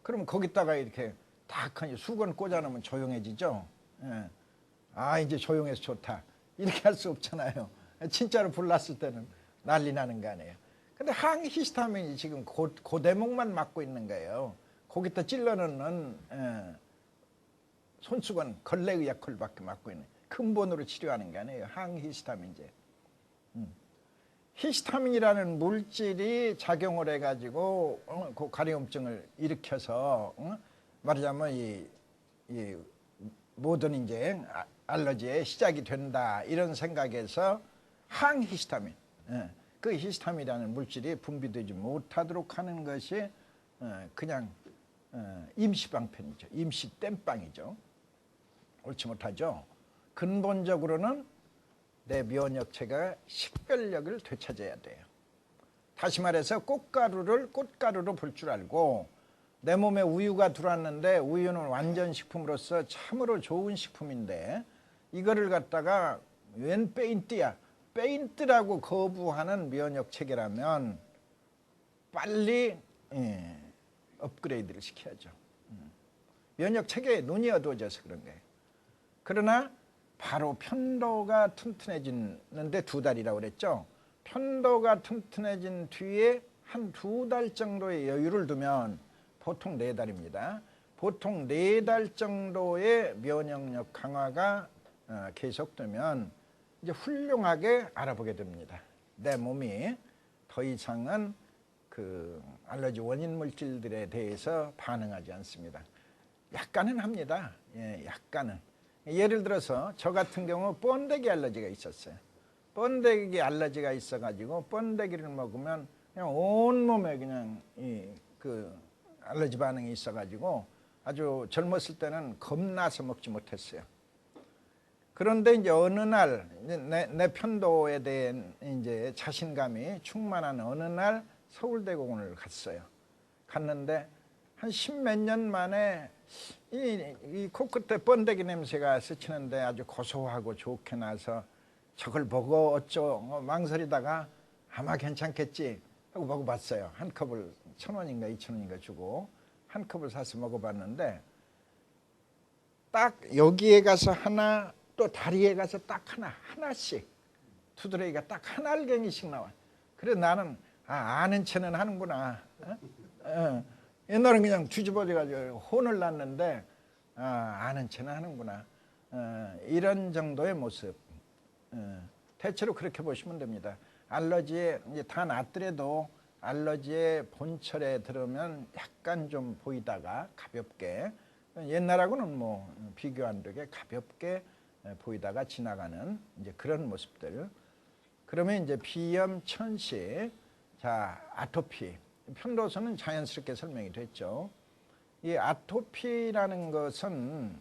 그러면 거기다가 이렇게 딱 수건 꽂아놓으면 조용해지죠. 아 이제 조용해서 좋다. 이렇게 할 수 없잖아요. 진짜로 불났을 때는 난리 나는 거 아니에요. 근데 항히스타민이 지금 그 대목만 막고 있는 거예요. 거기다 찔러넣는 손수건 걸레의약효밖에 막고 있는 근본으로 치료하는 게 아니에요. 항히스타민제. 히스타민이라는 물질이 작용을 해가지고 그 가려움증을 일으켜서 말하자면 이 모든 이제 알러지의 시작이 된다 이런 생각에서 항히스타민, 그 히스타민이라는 물질이 분비되지 못하도록 하는 것이 그냥 임시방편이죠. 임시 땜빵이죠. 옳지 못하죠. 근본적으로는 내 면역체가 식별력을 되찾아야 돼요. 다시 말해서 꽃가루로 볼 줄 알고 내 몸에 우유가 들어왔는데 우유는 완전 식품으로서 참으로 좋은 식품인데 이거를 갖다가 웬 페인트야. 페인트라고 거부하는 면역체계라면 빨리 업그레이드를 시켜야죠. 면역체계에 눈이 어두워져서 그런 거예요. 그러나 바로 편도가 튼튼해지는데 2달이라고 그랬죠. 편도가 튼튼해진 뒤에 한 2달 정도의 여유를 두면 보통 4달입니다. 보통 4달 정도의 면역력 강화가 계속되면 이제 훌륭하게 알아보게 됩니다. 내 몸이 더 이상은 그 알러지 원인 물질들에 대해서 반응하지 않습니다. 약간은 합니다. 약간은. 예를 들어서 저 같은 경우 번데기 알러지가 있었어요. 번데기 알러지가 있어가지고 번데기를 먹으면 그냥 온몸에 그냥 그 알러지 반응이 있어가지고 아주 젊었을 때는 겁나서 먹지 못했어요. 그런데 이제 어느 날 내 편도에 대한 이제 자신감이 충만한 어느 날 서울대공원을 갔어요. 갔는데 한 10몇 년 만에 이 코끝에 번데기 냄새가 스치는데 아주 고소하고 좋게 나서 저걸 보고 어쩌 망설이다가 아마 괜찮겠지 하고 먹어봤어요. 한 컵을 1,000원인가 2,000원인가 주고 한 컵을 사서 먹어봤는데 딱 여기에 가서 하나 또 다리에 가서 딱 하나씩 두드러기가 딱 한 알갱이씩 나와. 그래서 나는 아는 체는 하는구나. 옛날엔 그냥 뒤집어져가지고 혼을 났는데 아는 체는 하는구나. 이런 정도의 모습. 대체로 그렇게 보시면 됩니다. 알러지에 이제 다 낫더라도 알러지의 본철에 들으면 약간 좀 보이다가 가볍게 옛날하고는 뭐 비교 안 되게 가볍게 보이다가 지나가는 이제 그런 모습들. 그러면 이제 비염, 천식, 자 아토피. 편도선은 자연스럽게 설명이 됐죠. 이 아토피라는 것은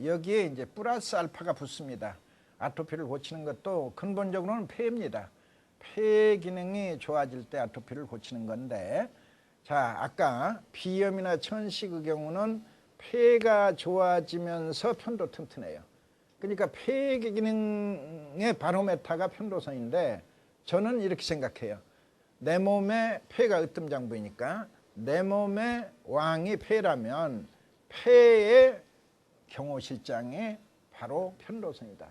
여기에 이제 플러스 알파가 붙습니다. 아토피를 고치는 것도 근본적으로는 폐입니다. 폐 기능이 좋아질 때 아토피를 고치는 건데, 자, 아까 비염이나 천식의 경우는 폐가 좋아지면서 편도 튼튼해요. 그러니까 폐 기능의 바로메타가 편도선인데, 저는 이렇게 생각해요. 내 몸에 폐가 으뜸장부이니까 내 몸의 왕이 폐라면 폐의 경호실장이 바로 편도선이다.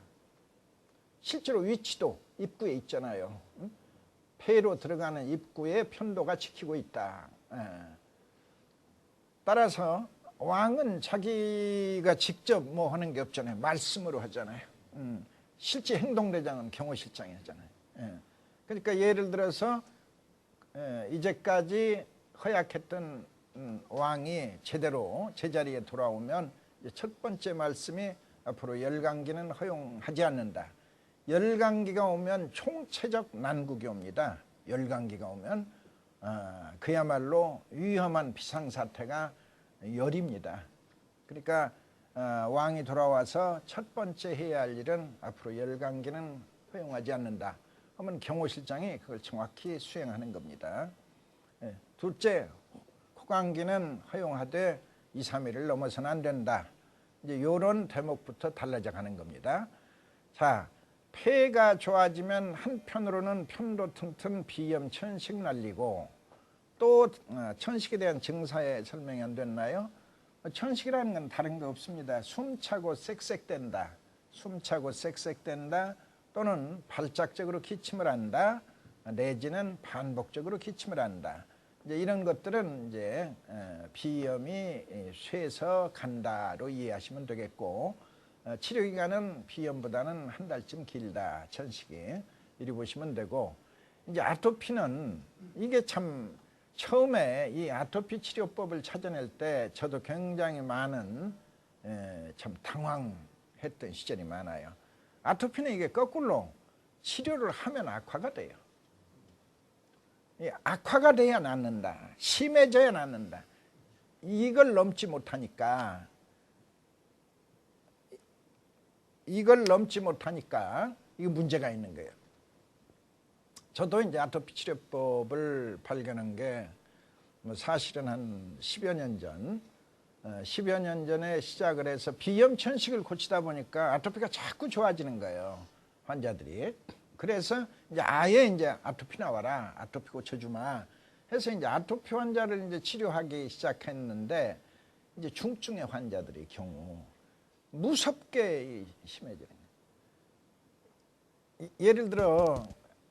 실제로 위치도 입구에 있잖아요. 폐로 들어가는 입구에 편도가 지키고 있다. 따라서 왕은 자기가 직접 뭐 하는 게 없잖아요. 말씀으로 하잖아요. 실제 행동대장은 경호실장이 하잖아요. 그러니까 예를 들어서 이제까지 허약했던 왕이 제대로 제자리에 돌아오면 첫 번째 말씀이 앞으로 열강기는 허용하지 않는다. 열강기가 오면 총체적 난국이 옵니다. 열강기가 오면 그야말로 위험한 비상사태가 열입니다. 그러니까 왕이 돌아와서 첫 번째 해야 할 일은 앞으로 열강기는 허용하지 않는다. 하면 경호실장이 그걸 정확히 수행하는 겁니다. 둘째, 호강기는 허용하되 2, 3일을 넘어서는 안 된다. 이제 이런 대목부터 달라져 가는 겁니다. 자, 폐가 좋아지면 한편으로는 편도 튼튼, 비염, 천식 날리고, 또 천식에 대한 증사에 설명이 안 됐나요? 천식이라는 건 다른 거 없습니다. 숨차고 쌕쌕댄다. 숨차고 쌕쌕댄다. 또는 발작적으로 기침을 한다. 내지는 반복적으로 기침을 한다. 이제 이런 것들은 이제 비염이 쇠서 간다로 이해하시면 되겠고, 치료 기간은 비염보다는 한 달쯤 길다. 천식이 이리 보시면 되고, 이제 아토피는 이게 참 처음에 이 아토피 치료법을 찾아낼 때 저도 굉장히 많은 참 당황했던 시절이 많아요. 아토피는 이게 거꾸로 치료를 하면 악화가 돼요. 악화가 돼야 낫는다. 심해져야 낫는다. 이걸 넘지 못하니까 이게 문제가 있는 거예요. 저도 이제 아토피 치료법을 발견한 게 사실은 한 10여 년 전, 10여 년 전에 시작을 해서 비염 천식을 고치다 보니까 아토피가 자꾸 좋아지는 거예요, 환자들이. 그래서 이제 아예 이제 아토피 나와라, 아토피 고쳐주마 해서 이제 아토피 환자를 이제 치료하기 시작했는데, 이제 중증의 환자들의 경우 무섭게 심해지는 거예요. 예를 들어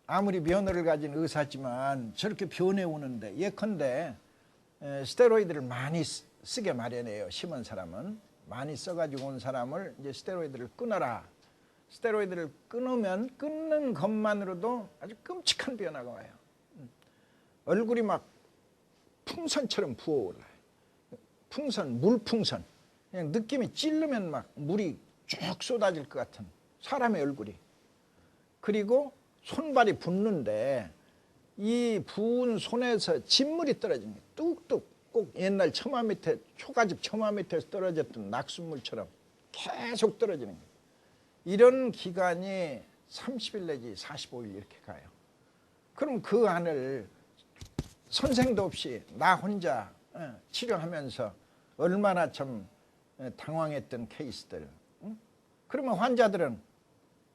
아무리 면허를 가진 의사지만 저렇게 변해 오는데, 예컨대 스테로이드를 많이 쓰게 마련해요. 심한 사람은 많이 써가지고 온 사람을 이제 스테로이드를 끊어라. 스테로이드를 끊으면 끊는 것만으로도 아주 끔찍한 변화가 와요. 얼굴이 막 풍선처럼 부어올라요. 풍선, 물풍선. 그냥 느낌이 찌르면 막 물이 쭉 쏟아질 것 같은 사람의 얼굴이. 그리고 손발이 붓는데 이 부은 손에서 진물이 떨어집니다. 뚝뚝. 꼭 옛날 처마 밑에, 초가집 처마 밑에서 떨어졌던 낙숫물처럼 계속 떨어지는 거예요. 이런 기간이 30일 내지 45일 이렇게 가요. 그럼 그 안을 선생도 없이 나 혼자 치료하면서 얼마나 참 당황했던 케이스들. 그러면 환자들은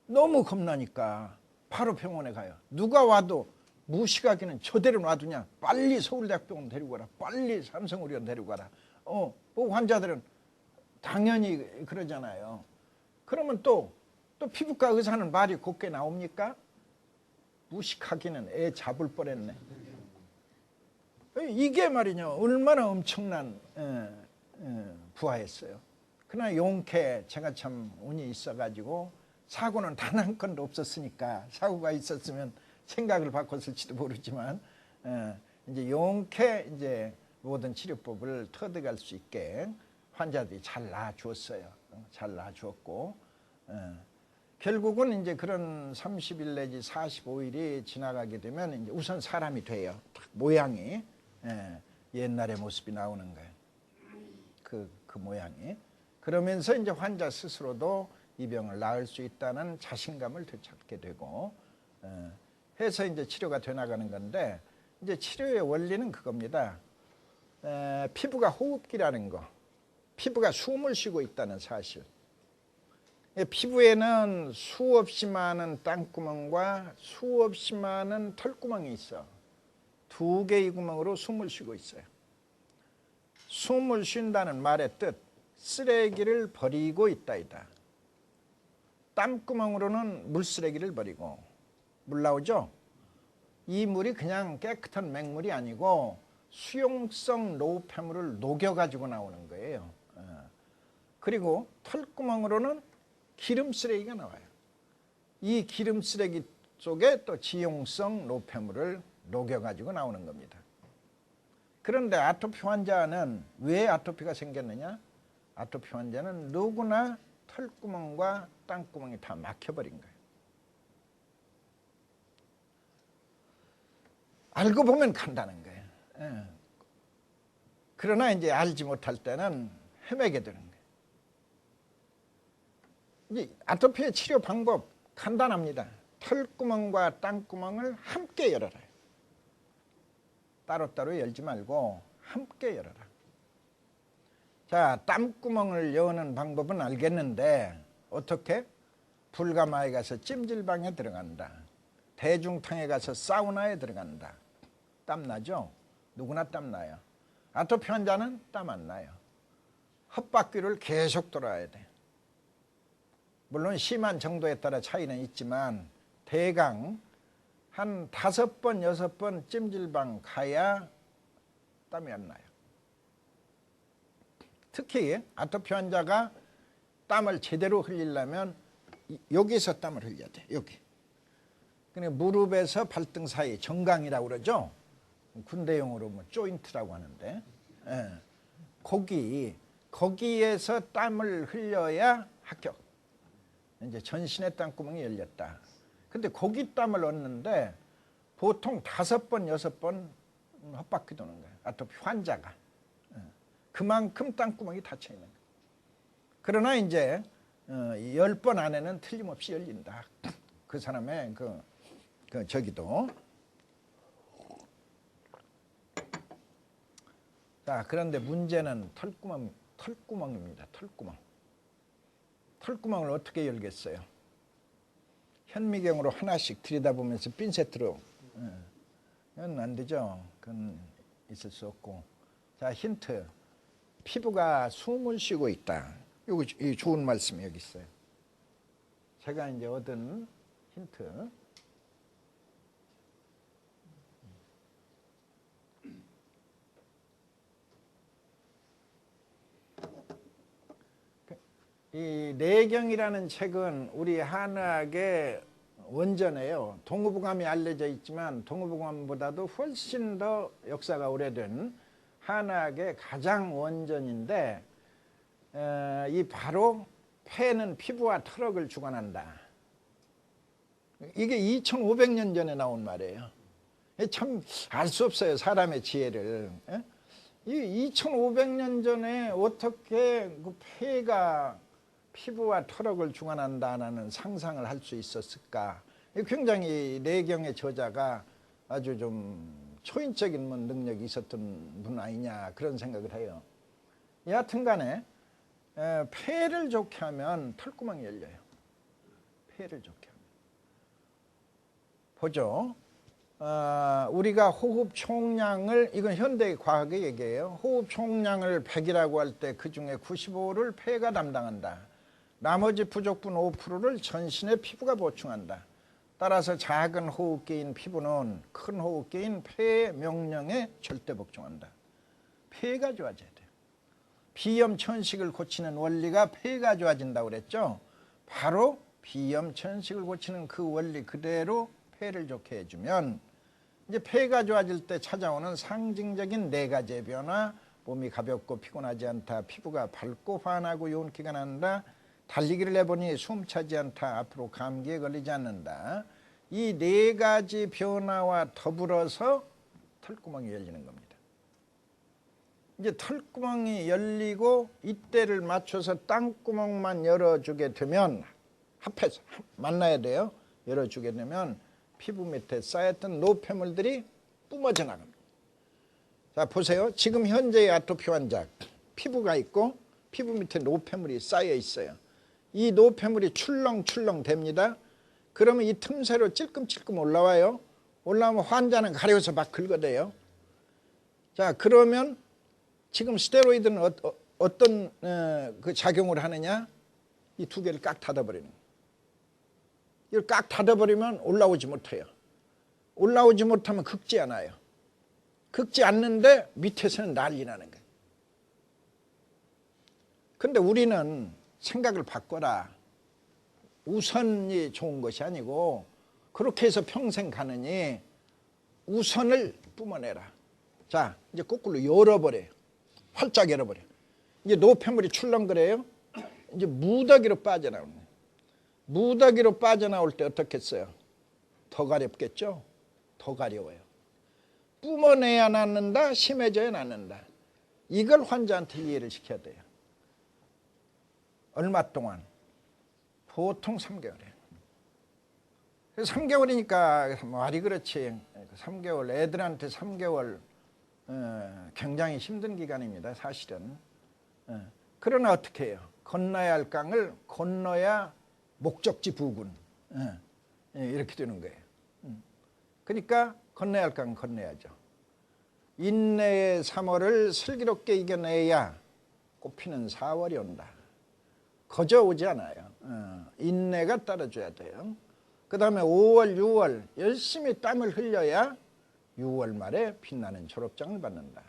너무 겁나니까 바로 병원에 가요. 누가 와도 무식하기는 저대로 놔두냐, 빨리 서울대학병원 데리고 가라, 빨리 삼성의료원 데리고 가라. 뭐 환자들은 당연히 그러잖아요. 그러면 또 피부과 의사는 말이 곱게 나옵니까? 무식하기는 애 잡을 뻔했네. 이게 말이냐, 얼마나 엄청난 부하였어요. 그러나 용케 제가 참 운이 있어가지고 사고는 단 한 건도 없었으니까, 사고가 있었으면 생각을 바꿨을지도 모르지만 이제 용케 이제 모든 치료법을 터득할 수 있게 환자들이 잘 나아주었어요. 잘 나아주었고, 결국은 이제 그런 30일 내지 45일이 지나가게 되면 이제 우선 사람이 돼요. 딱 모양이 옛날의 모습이 나오는 거예요. 그 모양이. 그러면서 이제 환자 스스로도 이 병을 나을 수 있다는 자신감을 되찾게 되고, 해서 이제 치료가 돼 나가는 건데, 이제 치료의 원리는 그겁니다. 피부가 호흡기라는 거, 피부가 숨을 쉬고 있다는 사실. 피부에는 수없이 많은 땅구멍과 수없이 많은 털구멍이 있어. 두 개의 구멍으로 숨을 쉬고 있어요. 숨을 쉰다는 말의 뜻, 쓰레기를 버리고 있다이다. 땀구멍으로는 물쓰레기를 버리고, 물 나오죠? 이 물이 그냥 깨끗한 맹물이 아니고 수용성 노폐물을 녹여가지고 나오는 거예요. 그리고 털구멍으로는 기름 쓰레기가 나와요. 이 기름 쓰레기 속에 또 지용성 노폐물을 녹여가지고 나오는 겁니다. 그런데 아토피 환자는 왜 아토피가 생겼느냐? 아토피 환자는 누구나 털구멍과 땅구멍이 다 막혀버린 거예요. 알고 보면 간다는 거예요. 그러나 이제 알지 못할 때는 헤매게 되는 거예요. 이제 아토피의 치료 방법 간단합니다. 털구멍과 땅구멍을 함께 열어라. 따로따로 열지 말고 함께 열어라. 자, 땀구멍을 여는 방법은 알겠는데 어떻게? 불가마에 가서 찜질방에 들어간다. 대중탕에 가서 사우나에 들어간다. 땀나죠? 누구나 땀나요. 아토피 환자는 땀 안 나요. 헛바퀴를 계속 돌아야 돼. 물론 심한 정도에 따라 차이는 있지만 대강 한 5번, 6번 찜질방 가야 땀이 안 나요. 특히 아토피 환자가 땀을 제대로 흘리려면 여기서 땀을 흘려야 돼. 여기. 그러니까 무릎에서 발등 사이 정강이라고 그러죠. 군대용어로 뭐 조인트라고 하는데, 거기에서 땀을 흘려야 합격. 이제 전신의 땀구멍이 열렸다. 근데 거기 땀을 얻는데 보통 5번, 6번 헛바퀴 도는 거예요. 아토피 환자가. 그만큼 땀구멍이 닫혀 있는 거예요. 그러나 이제 10번 안에는 틀림없이 열린다. 그 사람의 저기도. 자, 그런데 문제는 털구멍입니다. 털구멍을 어떻게 열겠어요? 현미경으로 하나씩 들여다보면서 핀셋으로. 이건 안 되죠. 그건 있을 수 없고. 자, 힌트. 피부가 숨을 쉬고 있다. 이 좋은 말씀이 여기 있어요. 제가 이제 얻은 힌트. 이 내경이라는 책은 우리 한의학의 원전이에요. 동의보감이 알려져 있지만 동의보감보다도 훨씬 더 역사가 오래된 한의학의 가장 원전인데, 이 바로 폐는 피부와 털럭을 주관한다. 이게 2500년 전에 나온 말이에요. 참 알 수 없어요, 사람의 지혜를. 이 2500년 전에 어떻게 그 폐가 피부와 털럭을 주관한다는 상상을 할 수 있었을까? 굉장히 내경의 저자가 아주 좀 초인적인 능력이 있었던 분 아니냐, 그런 생각을 해요. 여하튼 간에 폐를 좋게 하면 털구멍이 열려요. 폐를 좋게 하면. 보죠. 우리가 호흡 총량을, 이건 현대 과학의 얘기예요. 호흡 총량을 100이라고 할 때 그 중에 95를 폐가 담당한다. 나머지 부족분 5%를 전신의 피부가 보충한다. 따라서 작은 호흡기인 피부는 큰 호흡기인 폐의 명령에 절대 복종한다. 폐가 좋아져야 돼요. 비염 천식을 고치는 원리가 폐가 좋아진다고 그랬죠. 바로 비염 천식을 고치는 그 원리 그대로 폐를 좋게 해주면 이제 폐가 좋아질 때 찾아오는 상징적인 4가지의 변화, 몸이 가볍고 피곤하지 않다, 피부가 밝고 환하고 윤기가 난다, 달리기를 해보니 숨차지 않다, 앞으로 감기에 걸리지 않는다. 이 4가지 변화와 더불어서 털구멍이 열리는 겁니다. 이제 털구멍이 열리고 이때를 맞춰서 땅구멍만 열어주게 되면, 합해서 만나야 돼요. 열어주게 되면 피부 밑에 쌓였던 노폐물들이 뿜어져 나갑니다. 자, 보세요. 지금 현재의 아토피 환자 피부가 있고 피부 밑에 노폐물이 쌓여 있어요. 이 노폐물이 출렁출렁 됩니다. 그러면 이 틈새로 찔끔찔끔 올라와요. 올라오면 환자는 가려워서 막 긁어대요. 자, 그러면 지금 스테로이드는 어떤 그 작용을 하느냐? 이 두 개를 꽉 닫아버리는 거예요. 이걸 꽉 닫아버리면 올라오지 못해요. 올라오지 못하면 긁지 않아요. 긁지 않는데 밑에서는 난리 나는 거예요. 근데 우리는 생각을 바꿔라. 우선이 좋은 것이 아니고 그렇게 해서 평생 가느니 우선을 뿜어내라. 자, 이제 거꾸로 열어버려요. 활짝 열어버려요. 이제 노폐물이 출렁거려요. 이제 무더기로 빠져나오는 거예요. 무더기로 빠져나올 때 어떻겠어요? 더 가렵겠죠? 더 가려워요. 뿜어내야 낫는다, 심해져야 낫는다. 이걸 환자한테 이해를 시켜야 돼요. 얼마 동안? 보통 3개월이에요. 3개월이니까 말이 그렇지. 3개월, 애들한테 3개월 굉장히 힘든 기간입니다, 사실은. 그러나 어떻게 해요? 건너야 할 강을 건너야 목적지 부근. 이렇게 되는 거예요. 그러니까 건너야 할 강은 건너야죠. 인내의 3월을 슬기롭게 이겨내야 꽃피는 4월이 온다. 거저 오지 않아요. 인내가 따라줘야 돼요. 그 다음에 5월, 6월 열심히 땀을 흘려야 6월 말에 빛나는 졸업장을 받는다.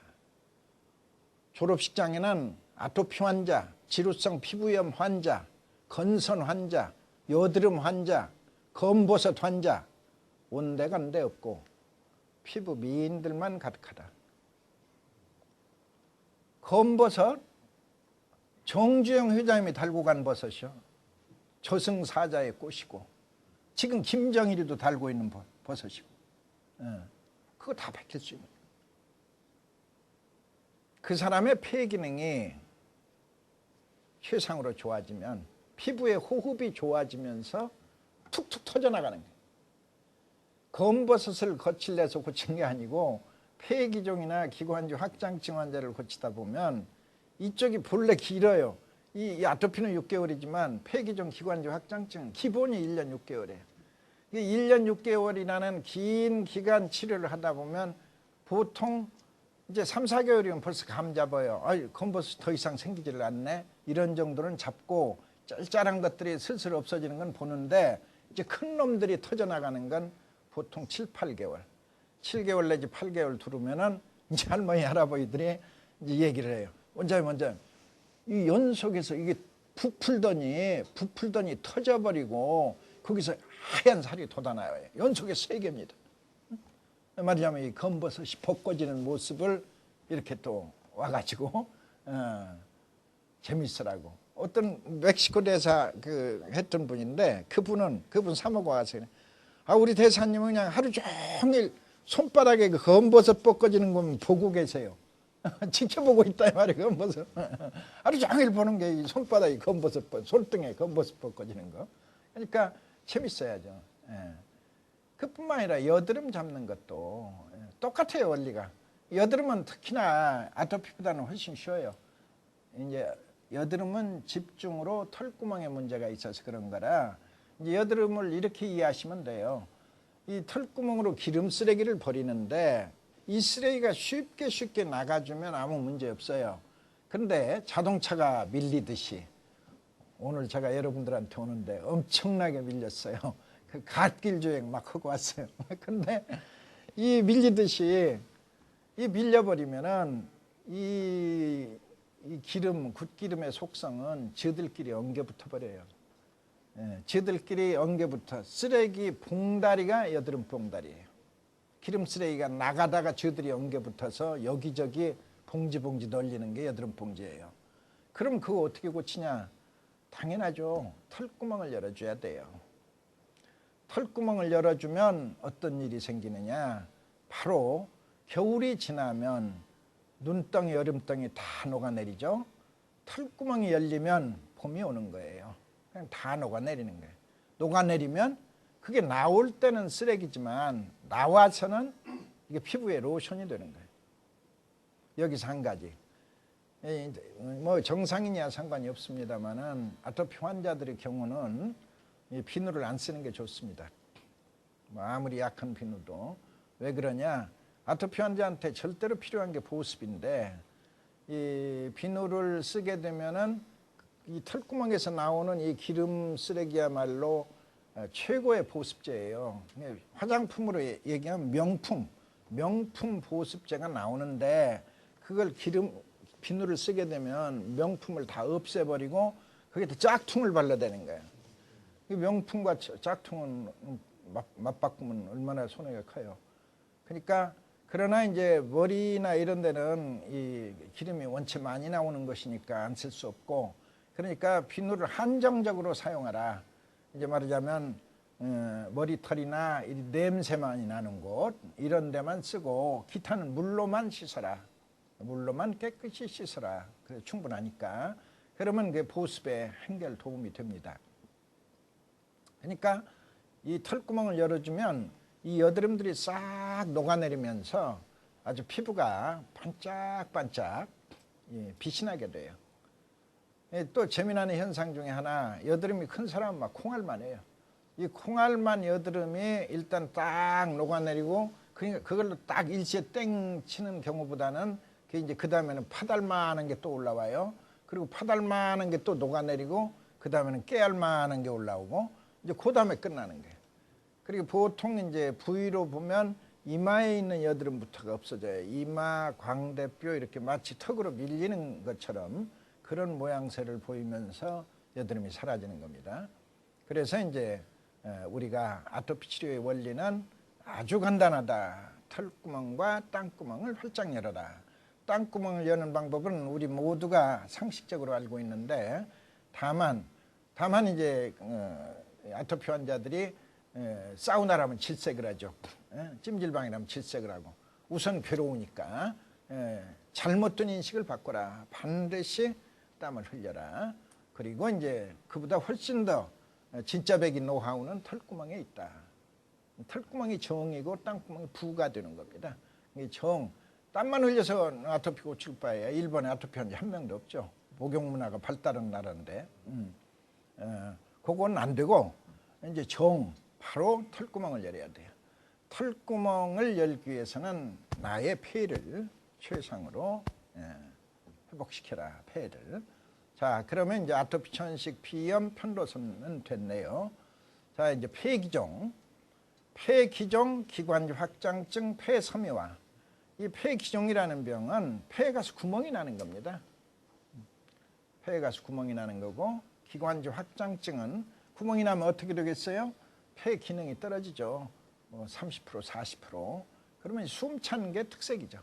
졸업식장에는 아토피 환자, 지루성 피부염 환자, 건선 환자, 여드름 환자, 검버섯 환자 온데간데 없고 피부 미인들만 가득하다. 검버섯 정주영 회장님이 달고 간 버섯이요. 저승사자의 꽃이고 지금 김정일이도 달고 있는 버섯이고 그거 다 밝힐 수 있는 거예요. 그 사람의 폐 기능이 최상으로 좋아지면 피부의 호흡이 좋아지면서 툭툭 터져나가는 거예요. 검버섯을 거칠내서 고친 게 아니고 폐기종이나 기관지 확장증 환자를 고치다 보면 이쪽이 본래 길어요. 이 아토피는 6개월이지만 폐기종 기관지 확장증은 기본이 1년 6개월이에요. 1년 6개월이라는 긴 기간 치료를 하다 보면 보통 이제 3, 4개월이면 벌써 감 잡아요. 검버섯 더 이상 생기지를 않네. 이런 정도는 잡고 짤짤한 것들이 슬슬 없어지는 건 보는데 이제 큰 놈들이 터져나가는 건 보통 7, 8개월. 7개월 내지 8개월 두르면은 이제 할머니, 할아버지들이 이제 얘기를 해요. 원장님, 이 연속에서 이게 부풀더니 터져버리고 거기서 하얀 살이 돋아나요. 연속에 3개입니다. 말하자면 이 검버섯이 벗겨지는 모습을 이렇게 또 와가지고 재밌으라고. 어떤 멕시코 대사 했던 분인데 그분 사모가 와서 우리 대사님은 그냥 하루 종일 손바닥에 그 검버섯 벗겨지는 거 보고 계세요. 지켜보고 있다 이 말이에요. 검버섯. 하루 종일 보는 게 손바닥에 검버섯, 손등에 검버섯 벗겨지는 거. 그러니까 재밌어야죠. 그뿐만 아니라 여드름 잡는 것도 똑같아요, 원리가. 여드름은 특히나 아토피보다는 훨씬 쉬워요. 이제 여드름은 집중으로 털구멍에 문제가 있어서 그런 거라 이제 여드름을 이렇게 이해하시면 돼요. 이 털구멍으로 기름 쓰레기를 버리는데 이 쓰레기가 쉽게 나가주면 아무 문제 없어요. 그런데 자동차가 밀리듯이 오늘 제가 여러분들한테 오는데 엄청나게 밀렸어요. 그 갓길 주행 막 하고 왔어요. 근데 이 밀리듯이 이 밀려버리면은 이 기름, 굿기름의 속성은 저들끼리 엉겨 붙어버려요. 저들끼리 엉겨 붙어 쓰레기 봉다리가 여드름 봉다리예요. 기름 쓰레기가 나가다가 저들이 엉겨 붙어서 여기저기 봉지 널리는 게 여드름 봉지예요. 그럼 그거 어떻게 고치냐? 당연하죠. 털구멍을 열어줘야 돼요. 털구멍을 열어주면 어떤 일이 생기느냐? 바로 겨울이 지나면 눈덩이, 여름덩이 다 녹아내리죠. 털구멍이 열리면 봄이 오는 거예요. 그냥 다 녹아내리는 거예요. 녹아내리면 그게 나올 때는 쓰레기지만 나와서는 이게 피부에 로션이 되는 거예요. 여기서 한 가지. 뭐 정상인이야 상관이 없습니다만은 아토피 환자들의 경우는 이 비누를 안 쓰는 게 좋습니다. 뭐 아무리 약한 비누도. 왜 그러냐? 아토피 환자한테 절대로 필요한 게 보습인데 이 비누를 쓰게 되면은 이 털구멍에서 나오는 이 기름 쓰레기야말로 최고의 보습제예요. 화장품으로 얘기하면 명품 보습제가 나오는데 그걸 비누를 쓰게 되면 명품을 다 없애버리고 거기다 짝퉁을 발라대는 거예요. 명품과 짝퉁은 맞바꾸면 얼마나 손해가 커요. 그러니까 그러나 이제 머리나 이런 데는 이 기름이 원체 많이 나오는 것이니까 안 쓸 수 없고, 그러니까 비누를 한정적으로 사용하라. 이제 말하자면 머리털이나 냄새 많이 나는 곳 이런 데만 쓰고 기타는 물로만 씻어라. 물로만 깨끗이 씻어라. 그래 충분하니까. 그러면 그 보습에 한결 도움이 됩니다. 그러니까 이 털구멍을 열어주면 이 여드름들이 싹 녹아내리면서 아주 피부가 반짝반짝 빛이 나게 돼요. 또 재미나는 현상 중에 하나, 여드름이 큰 사람은 막 콩알만 해요. 이 콩알만 여드름이 일단 딱 녹아내리고 그러니까 그걸로 딱 일시에 땡 치는 경우보다는 이제 그 다음에는 파달만한 게 또 올라와요. 그리고 파달만한 게 또 녹아내리고 그 다음에는 깨알만한 게 올라오고 이제 그 다음에 끝나는 거예요. 그리고 보통 이제 부위로 보면 이마에 있는 여드름부터가 없어져요. 이마, 광대뼈 이렇게 마치 턱으로 밀리는 것처럼 그런 모양새를 보이면서 여드름이 사라지는 겁니다. 그래서 이제 우리가 아토피 치료의 원리는 아주 간단하다. 털구멍과 땅구멍을 활짝 열어라. 땅구멍을 여는 방법은 우리 모두가 상식적으로 알고 있는데 다만 이제 아토피 환자들이 사우나라면 질색을 하죠. 찜질방이라면 질색을 하고 우선 괴로우니까 잘못된 인식을 바꿔라. 반드시 땀을 흘려라. 그리고 이제 그보다 훨씬 더 진짜 백인 노하우는 털구멍에 있다. 털구멍이 정이고 땅구멍이 부가 되는 겁니다. 땀만 흘려서 아토피 고칠 바에 일본에 아토피 환자 한 명도 없죠. 목욕 문화가 발달한 나라인데 그건 안 되고 이제 바로 털구멍을 열어야 돼요. 털구멍을 열기 위해서는 나의 폐를 최상으로 회복시켜라. 폐를. 자, 그러면 이제 아토피, 천식, 피염, 편도선은 됐네요. 자, 이제 폐기종, 기관지 확장증, 폐섬유화. 이 폐기종이라는 병은 폐에 가서 구멍이 나는 겁니다. 폐에 가서 구멍이 나는 거고, 기관지 확장증은 구멍이 나면 어떻게 되겠어요? 폐 기능이 떨어지죠. 30%, 40%. 그러면 숨 차는 게 특색이죠.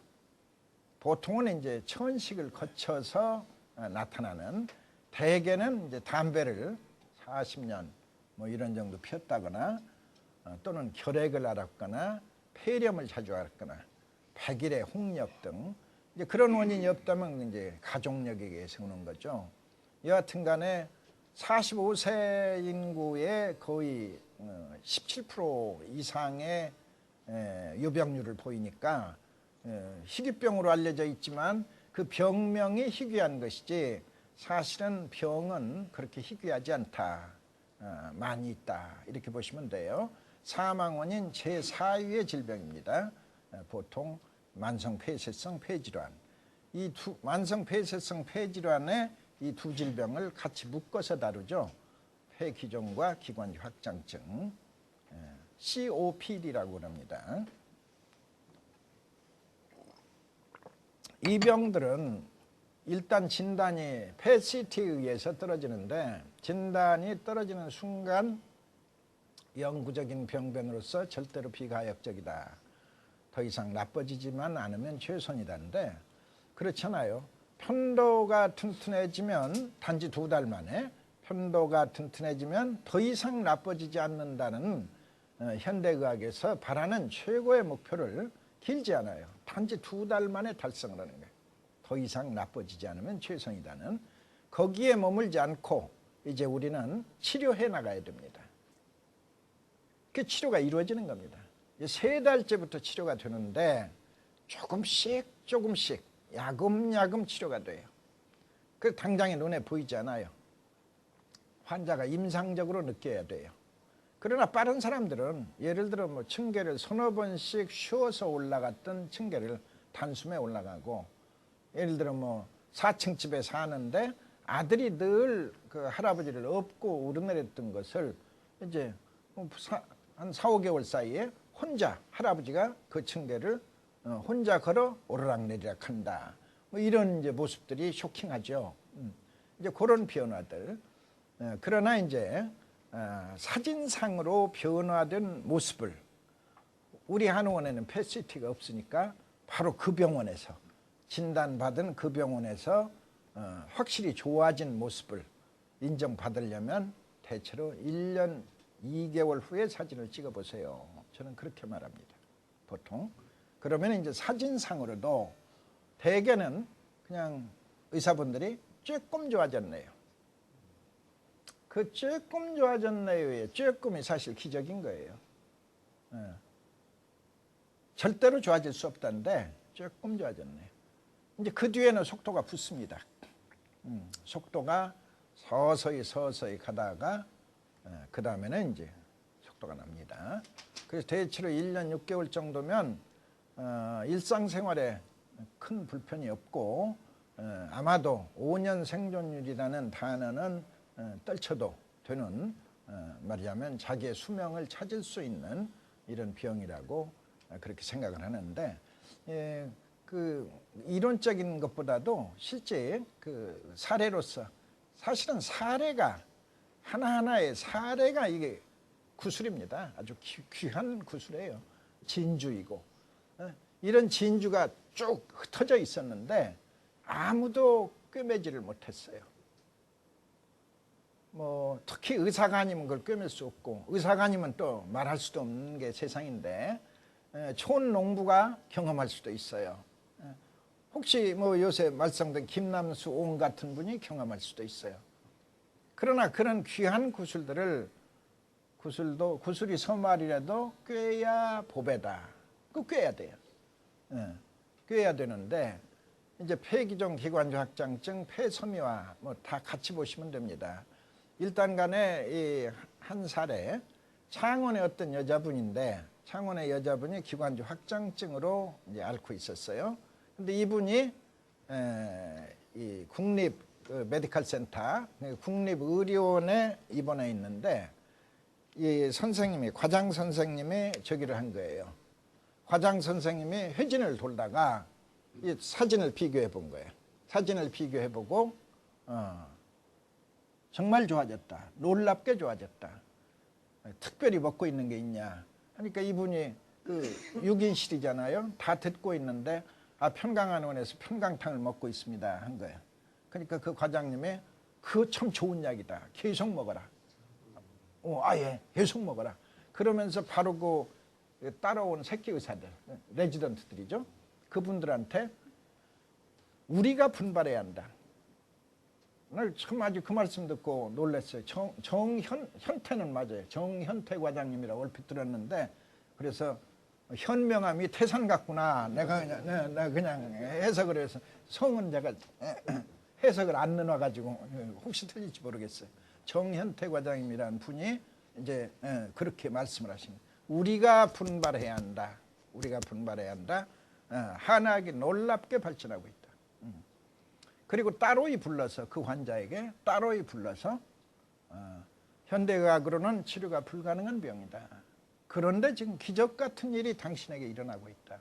보통은 이제 천식을 거쳐서 나타나는, 대개는 이제 담배를 40년 뭐 이런 정도 피웠다거나 또는 결핵을 앓았거나 폐렴을 자주 앓았거나 백일의 홍역 등 이제 그런 원인이 없다면 이제 가족력에게 세우는 거죠. 여하튼 간에 45세 인구의 거의 17% 이상의 유병률을 보이니까 희귀병으로 알려져 있지만 그 병명이 희귀한 것이지 사실은 병은 그렇게 희귀하지 않다. 많이 있다. 이렇게 보시면 돼요. 사망 원인 제4위의 질병입니다. 보통 만성폐쇄성 폐질환. 이 만성폐쇄성 폐질환의 이 두 질병을 같이 묶어서 다루죠. 폐기종과 기관지 확장증, COPD라고 합니다. 이 병들은 일단 진단이 PET-CT에 의해서 떨어지는데 진단이 떨어지는 순간 영구적인 병변으로서 절대로 비가역적이다. 더 이상 나빠지지만 않으면 최선이다는데 그렇잖아요. 편도가 튼튼해지면 단지 2달 만에 편도가 튼튼해지면 더 이상 나빠지지 않는다는 현대의학에서 바라는 최고의 목표를 길지 않아요. 단지 2달 만에 달성을 하는 거예요. 더 이상 나빠지지 않으면 최선이다는. 거기에 머물지 않고 이제 우리는 치료해 나가야 됩니다. 그 치료가 이루어지는 겁니다. 3달째부터 치료가 되는데 조금씩 야금야금 치료가 돼요. 그 당장에 눈에 보이지 않아요. 환자가 임상적으로 느껴야 돼요. 그러나 빠른 사람들은 예를 들어 뭐 층계를 서너 번씩 쉬어서 올라갔던 층계를 단숨에 올라가고, 예를 들어 뭐 4층 집에 사는데 아들이 늘 그 할아버지를 업고 오르내렸던 것을 이제 한 4, 5개월 사이에 혼자 할아버지가 그 층계를 혼자 걸어 오르락내리락 한다. 뭐 이런 이제 모습들이 쇼킹하죠. 이제 그런 변화들. 그러나 이제 사진상으로 변화된 모습을 우리 한의원에는 패시티가 없으니까 바로 그 병원에서 진단받은 그 병원에서 확실히 좋아진 모습을 인정받으려면 대체로 1년 2개월 후에 사진을 찍어보세요. 저는 그렇게 말합니다. 보통. 그러면 이제 사진상으로도 대개는 그냥 의사분들이 조금 좋아졌네요. 그 조금 좋아졌네요의 조금이 사실 기적인 거예요. 절대로 좋아질 수 없다는데 조금 좋아졌네요. 이제 그 뒤에는 속도가 붙습니다. 속도가 서서히 가다가 그 다음에는 이제 속도가 납니다. 그래서 대체로 1년 6개월 정도면 일상생활에 큰 불편이 없고 아마도 5년 생존율이라는 단어는 떨쳐도 되는, 말하자면 자기의 수명을 찾을 수 있는 이런 병이라고 그렇게 생각을 하는데, 그 이론적인 것보다도 실제 그 사례로서 사실은 사례가 하나하나의 사례가 이게 구술입니다. 아주 귀한 구술이에요. 진주이고 이런 진주가 쭉 흩어져 있었는데 아무도 꿰매지를 못했어요. 뭐 특히 의사가 아니면 그걸 꿰맬 수 없고, 의사가 아니면 또 말할 수도 없는 게 세상인데 촌농부가 경험할 수도 있어요. 혹시 뭐 요새 말썽된 김남수 옹 같은 분이 경험할 수도 있어요. 그러나 그런 귀한 구슬들을 구슬이 서말이라도 꿰야 보배다. 그 꿰야 돼요. 꿰야 되는데 이제 폐기종 기관지 확장증, 폐섬유화 뭐 다 같이 보시면 됩니다. 일단 간에 이 한 사례, 창원의 어떤 여자분인데 창원의 여자분이 기관지 확장증으로 이제 앓고 있었어요. 근데 이분이 이 국립 메디컬 센터, 국립의료원에 입원해 있는데 이 선생님이, 과장 선생님이 저기를 한 거예요. 과장 선생님이 회진을 돌다가 이 사진을 비교해 본 거예요. 사진을 비교해 보고 정말 좋아졌다. 놀랍게 좋아졌다. 특별히 먹고 있는 게 있냐. 그러니까 이분이 그 6인실이잖아요. 다 듣고 있는데 평강한의원에서 평강탕을 먹고 있습니다 한 거예요. 그러니까 그 과장님이 그거 참 좋은 약이다. 계속 먹어라. 예, 계속 먹어라. 그러면서 바로 그 따라온 새끼 의사들, 레지던트들이죠. 그분들한테 우리가 분발해야 한다. 오늘 참 아주 그 말씀 듣고 놀랐어요. 현태는 맞아요. 정현태 과장님이라고 얼핏 들었는데, 그래서 현명함이 태산 같구나. 내가 그냥 해석을 해서 성은 제가 해석을 안 넣어가지고 혹시 틀릴지 모르겠어요. 정현태 과장님이라는 분이 이제 그렇게 말씀을 하십니다. 우리가 분발해야 한다. 우리가 분발해야 한다. 한의학이 놀랍게 발전하고 있다. 그리고 따로이 불러서 그 환자에게 따로이 불러서 현대의학으로는 치료가 불가능한 병이다. 그런데 지금 기적 같은 일이 당신에게 일어나고 있다.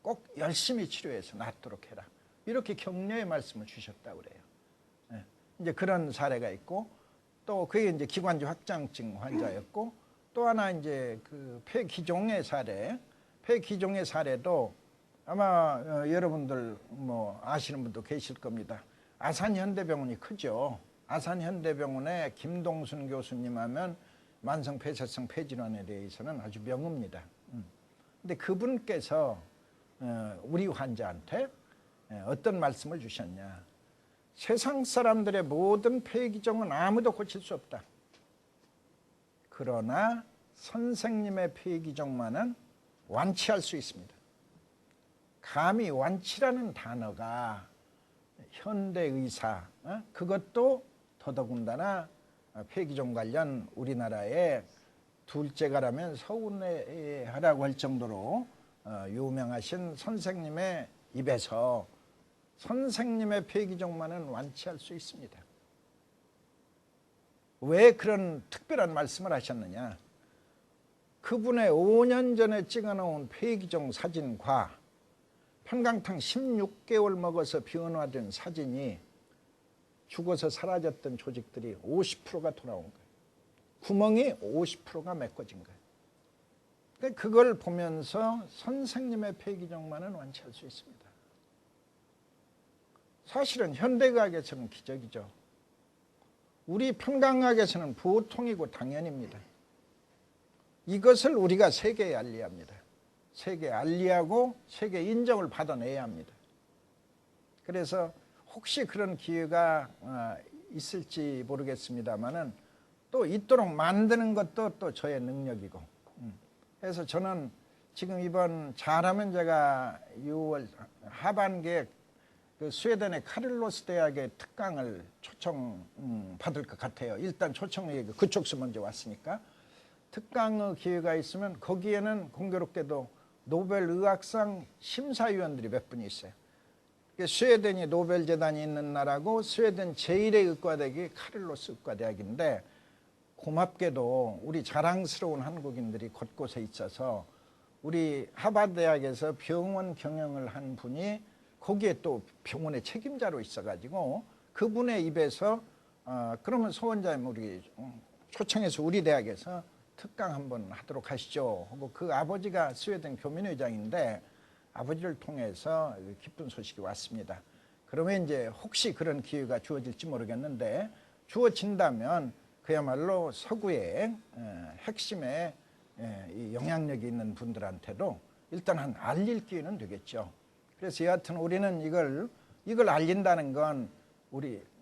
꼭 열심히 치료해서 낫도록 해라. 이렇게 격려의 말씀을 주셨다고 그래요. 이제 그런 사례가 있고, 또 그게 이제 기관지 확장증 환자였고, 또 하나 이제 그 폐기종의 사례, 폐기종의 사례도 아마 여러분들 뭐 아시는 분도 계실 겁니다. 아산현대병원이 크죠. 아산현대병원의 김동순 교수님 하면 만성폐쇄성 폐질환에 대해서는 아주 명의입니다. 근데 그분께서 우리 환자한테 어떤 말씀을 주셨냐. 세상 사람들의 모든 폐기종은 아무도 고칠 수 없다. 그러나 선생님의 폐기종만은 완치할 수 있습니다. 감히 완치라는 단어가 현대의사, 그것도 더더군다나 폐기종 관련 우리나라의 둘째가라면 서운해하라고 할 정도로 유명하신 선생님의 입에서 선생님의 폐기종만은 완치할 수 있습니다. 왜 그런 특별한 말씀을 하셨느냐? 그분의 5년 전에 찍어놓은 폐기종 사진과 편강탕 16개월 먹어서 변화된 사진이 죽어서 사라졌던 조직들이 50%가 돌아온 거예요. 구멍이 50%가 메꿔진 거예요. 그러니까 그걸 보면서 선생님의 폐기종만은 완치할 수 있습니다. 사실은 현대의학에서는 기적이죠. 우리 편강학에서는 보통이고 당연입니다. 이것을 우리가 세계에 알리합니다. 세계에 알리하고 세계 인정을 받아내야 합니다. 그래서 혹시 그런 기회가 있을지 모르겠습니다만은 또 있도록 만드는 것도 또 저의 능력이고, 그래서 저는 지금 이번 잘하면 제가 6월 하반기에 그 스웨덴의 카를로스 대학의 특강을 초청 받을 것 같아요. 일단 초청이 그쪽서 먼저 왔으니까 특강 기회가 있으면 거기에는 공교롭게도 노벨 의학상 심사위원들이 몇 분이 있어요. 스웨덴이 노벨 재단이 있는 나라고 스웨덴 제1의 의과대학이 카를로스 의과대학인데, 고맙게도 우리 자랑스러운 한국인들이 곳곳에 있어서 우리 하버드 대학에서 병원 경영을 한 분이 거기에 또 병원의 책임자로 있어가지고 그분의 입에서 그러면 소 원장님 우리 초청해서 우리 대학에서 특강 한번 하도록 하시죠 하고, 그 아버지가 스웨덴 교민회장인데 아버지를 통해서 기쁜 소식이 왔습니다. 그러면 이제 혹시 그런 기회가 주어질지 모르겠는데, 주어진다면 그야말로 서구의 핵심의 이 영향력이 있는 분들한테도 일단 알릴 기회는 되겠죠. 그래서 여하튼 우리는 이걸 알린다는 건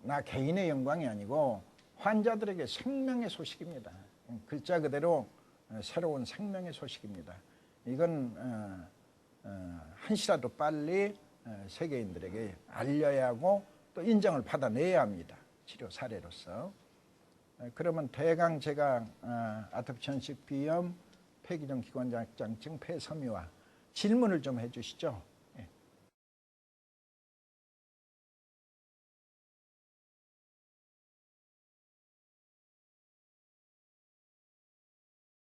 나 개인의 영광이 아니고 환자들에게 생명의 소식입니다. 글자 그대로 새로운 생명의 소식입니다. 이건 한시라도 빨리 세계인들에게 알려야 하고 또 인정을 받아내야 합니다. 치료 사례로서. 그러면 대강 제가 아토피 전식 비염, 폐기종 기관장증, 폐섬유화 질문을 좀 해주시죠.